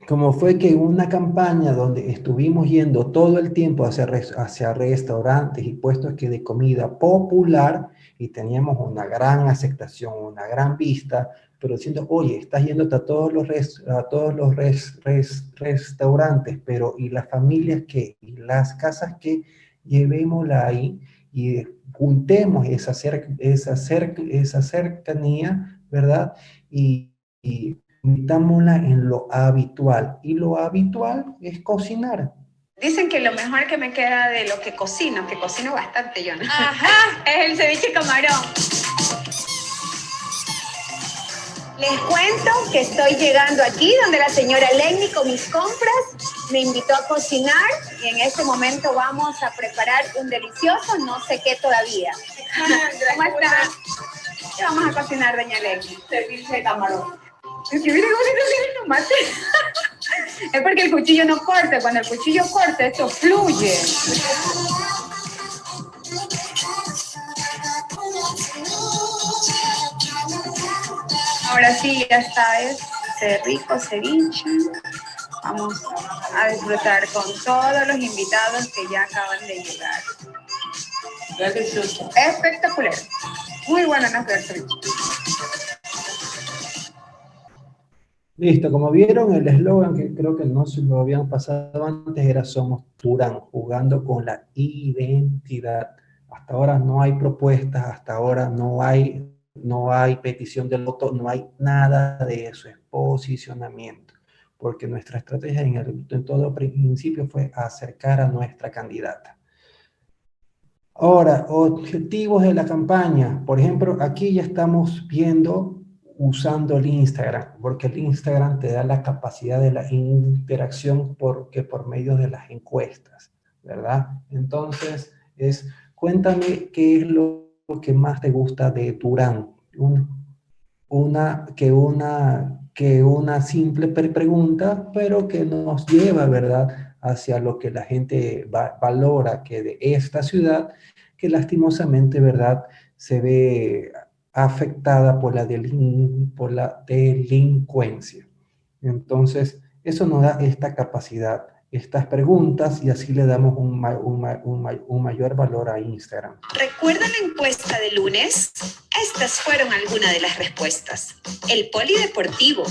como fue que una campaña donde estuvimos yendo todo el tiempo hacia restaurantes y puestos que de comida popular y teníamos una gran aceptación, una gran vista, pero diciendo, oye, estás yendo a todos los, restaurantes, pero ¿y las familias qué? ¿Y las casas qué? Llevémosla ahí y juntemos esa cercanía, ¿verdad? Y metámosla en lo habitual. Y lo habitual es cocinar. Dicen que lo mejor que me queda de lo que cocino bastante yo, ¿no? Ajá. Es el ceviche camarón. Les cuento que estoy llegando aquí donde la señora Lenny con mis compras me invitó a cocinar y en este momento vamos a preparar un delicioso no sé qué todavía. ¿Cómo está? ¿Qué vamos a cocinar, doña Lenny? Ceviche de camarón. Es que mire cómo tiene el tomate. Es porque el cuchillo no corta. Cuando el cuchillo corta, esto fluye. Ahora sí, ya está este rico ceviche. Vamos a disfrutar con todos los invitados que ya acaban de llegar. Delicioso. Espectacular. Muy bueno nuestro ceviche. Listo, como vieron, el eslogan que creo que no se lo habían pasado antes era Somos Durán, jugando con la identidad. Hasta ahora no hay propuestas, hasta ahora no hay petición de voto, no hay nada de eso, es posicionamiento. Porque nuestra estrategia en todo principio fue acercar a nuestra candidata. Ahora, objetivos de la campaña. Por ejemplo, aquí ya estamos viendo usando el Instagram, porque el Instagram te da la capacidad de la interacción por medio de las encuestas, ¿verdad? Entonces, cuéntame qué es lo que más te gusta de Durán. Una simple pregunta, pero que nos lleva, ¿verdad?, hacia lo que la gente valora que de esta ciudad, que lastimosamente, ¿verdad?, se ve afectada por la delincuencia. Entonces, eso nos da esta capacidad, estas preguntas, y así le damos un mayor valor a Instagram. ¿Recuerdan la encuesta de lunes? Estas fueron algunas de las respuestas. El polideportivo,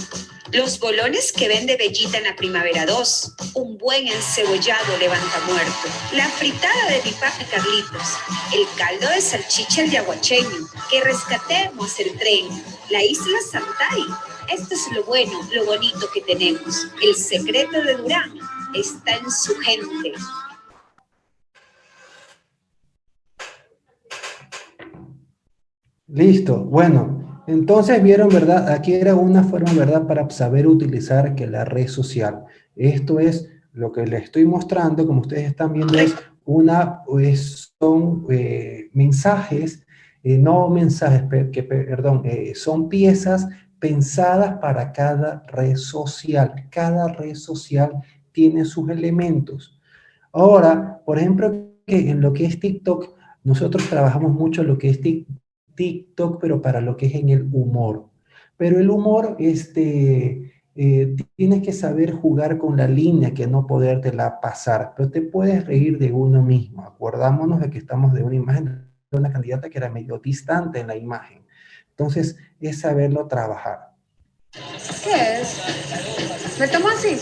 los bolones que vende Bellita en la Primavera 2, un buen encebollado levanta muerto, la fritada de mi papi Carlitos, el caldo de salchicha el yaguacheño, que rescatemos el tren, la isla Santay. Esto es lo bueno, lo bonito que tenemos. El secreto de Durán está en su gente. Listo, bueno, entonces vieron, ¿verdad? Aquí era una forma, ¿verdad?, para saber utilizar que la red social. Esto es lo que les estoy mostrando, como ustedes están viendo, son mensajes, no mensajes, perdón, son piezas pensadas para cada red social. Cada red social tiene sus elementos. Ahora, por ejemplo, que en lo que es TikTok, nosotros trabajamos mucho en lo que es TikTok, pero para lo que es en el humor. Pero el humor, tienes que saber jugar con la línea, que no podértela pasar, pero te puedes reír de uno mismo. Acordámonos de que estamos de una imagen de una candidata que era medio distante en la imagen. Entonces, es saberlo trabajar. ¿Qué es? ¿Me tomo así?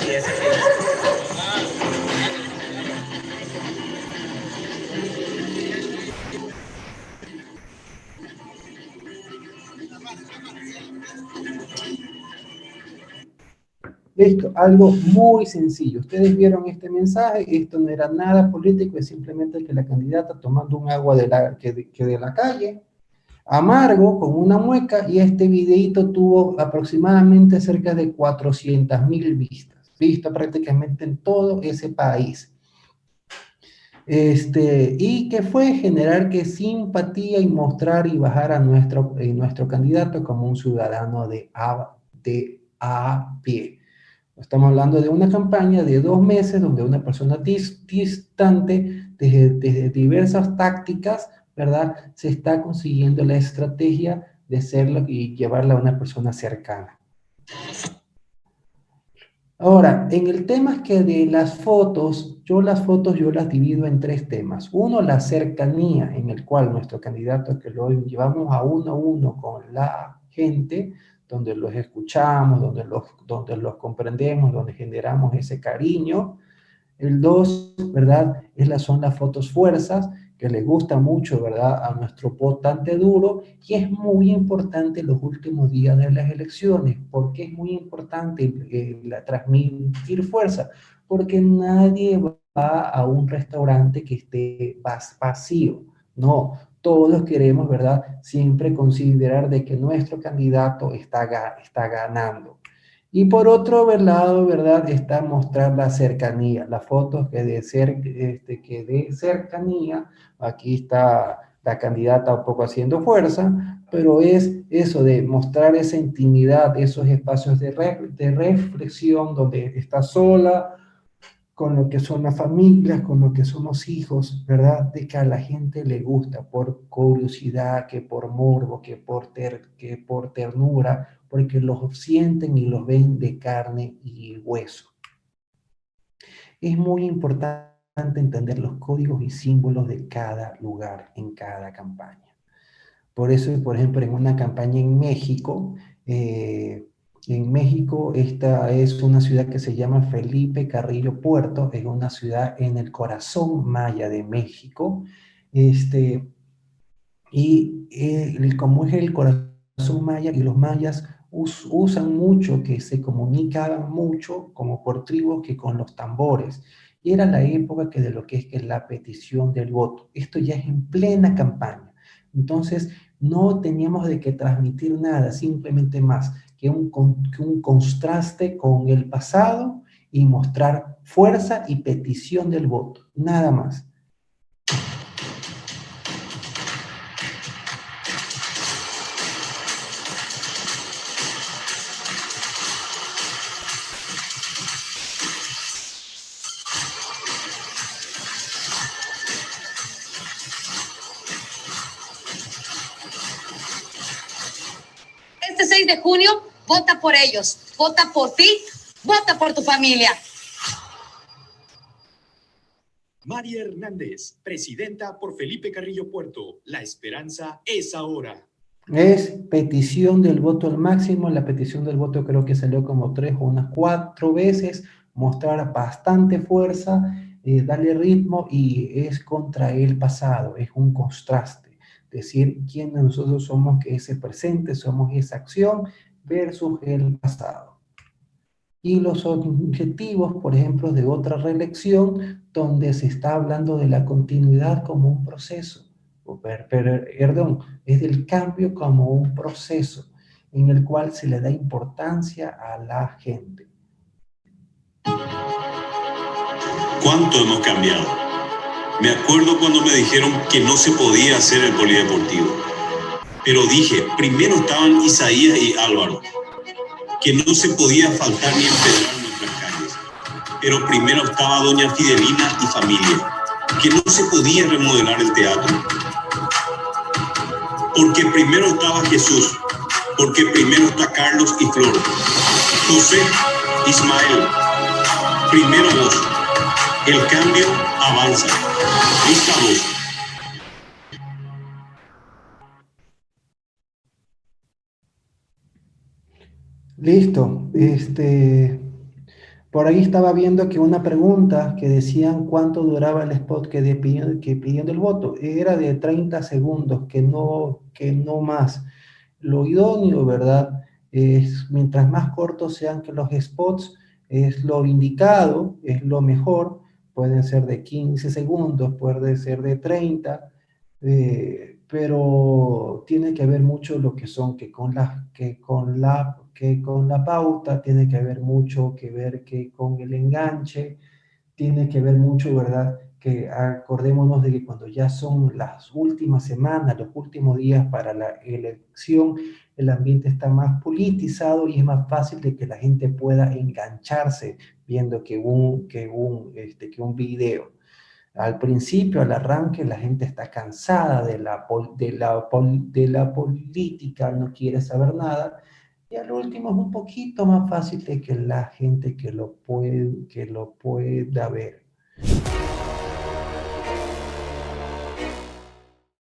Listo, algo muy sencillo. Ustedes vieron este mensaje, esto no era nada político, es simplemente que la candidata tomando un agua de la calle, amargo, con una mueca, y este videito tuvo aproximadamente cerca de 400,000 vistas, visto prácticamente en todo ese país. Y que fue generar que simpatía y mostrar y bajar a nuestro candidato como un ciudadano de a pie. Estamos hablando de una campaña de 2 meses donde una persona distante, desde diversas tácticas, ¿verdad?, se está consiguiendo la estrategia de serlo y llevarla a una persona cercana. Ahora, en el tema que de las fotos, yo las divido en tres temas. Uno, la cercanía, en el cual nuestro candidato que lo llevamos a uno con la gente, donde los escuchamos, donde los comprendemos, donde generamos ese cariño. El dos, ¿verdad? Son las fotos fuerzas, que le gusta mucho, ¿verdad? A nuestro votante duro, y es muy importante los últimos días de las elecciones. ¿Por qué es muy importante transmitir fuerza? Porque nadie va a un restaurante que esté vacío. No, todos queremos, ¿verdad? Siempre considerar de que nuestro candidato está ganando. Y por otro lado, ¿verdad? Está mostrar la cercanía, las fotos que de cercanía. Aquí está la candidata un poco haciendo fuerza, pero es eso de mostrar esa intimidad, esos espacios de reflexión donde está sola, con lo que son las familias, con lo que son los hijos, ¿verdad? De que a la gente le gusta por curiosidad, que por morbo, que por ternura, porque los sienten y los ven de carne y hueso. Es muy importante entender los códigos y símbolos de cada lugar en cada campaña. Por eso, por ejemplo, en una campaña en México, esta es una ciudad que se llama Felipe Carrillo Puerto, es una ciudad en el corazón maya de México. Este, como es el corazón maya, y los mayas usan mucho, que se comunicaban mucho, como por tribus, que con los tambores. Y era la época que de lo que es la petición del voto. Esto ya es en plena campaña. Entonces, no teníamos de que transmitir nada, simplemente más que un contraste con el pasado y mostrar fuerza y petición del voto, nada más. Este 6 de junio, vota por ellos, vota por ti, vota por tu familia. María Hernández, presidenta por Felipe Carrillo Puerto. La esperanza es ahora. Es petición del voto al máximo. La petición del voto creo que salió como 3 o unas 4 veces. Mostrar bastante fuerza, darle ritmo, y es contra el pasado, es un contraste. Decir quién de nosotros somos que ese presente, somos esa acción versus el pasado. Y los objetivos, por ejemplo, de otra reelección, donde se está hablando de la continuidad como un proceso, perdón, es del cambio como un proceso en el cual se le da importancia a la gente. ¿Cuánto hemos cambiado? Me acuerdo cuando me dijeron que no se podía hacer el polideportivo. Pero dije, primero estaban Isaías y Álvaro, que no se podía faltar ni empedrar nuestras calles. Pero primero estaba doña Fidelina y familia, que no se podía remodelar el teatro. Porque primero estaba Jesús, porque primero está Carlos y Flor, José, Ismael, primero vos. El cambio avanza. Lista vos. Listo. Por ahí estaba viendo que una pregunta que decían cuánto duraba el spot que pidiendo el voto. Era de 30 segundos, que no más. Lo idóneo, ¿verdad? Es mientras más cortos sean que los spots, es lo indicado, es lo mejor. Pueden ser de 15 segundos, puede ser de 30, pero tiene que ver mucho lo que son, que con la pauta, tiene que haber mucho que ver que con el enganche, tiene que ver mucho, ¿verdad? Que acordémonos de que cuando ya son las últimas semanas, los últimos días para la elección, el ambiente está más politizado y es más fácil de que la gente pueda engancharse viendo que un video. Al principio, al arranque, la gente está cansada de la política, no quiere saber nada. Y al último es un poquito más fácil de que la gente que lo pueda ver.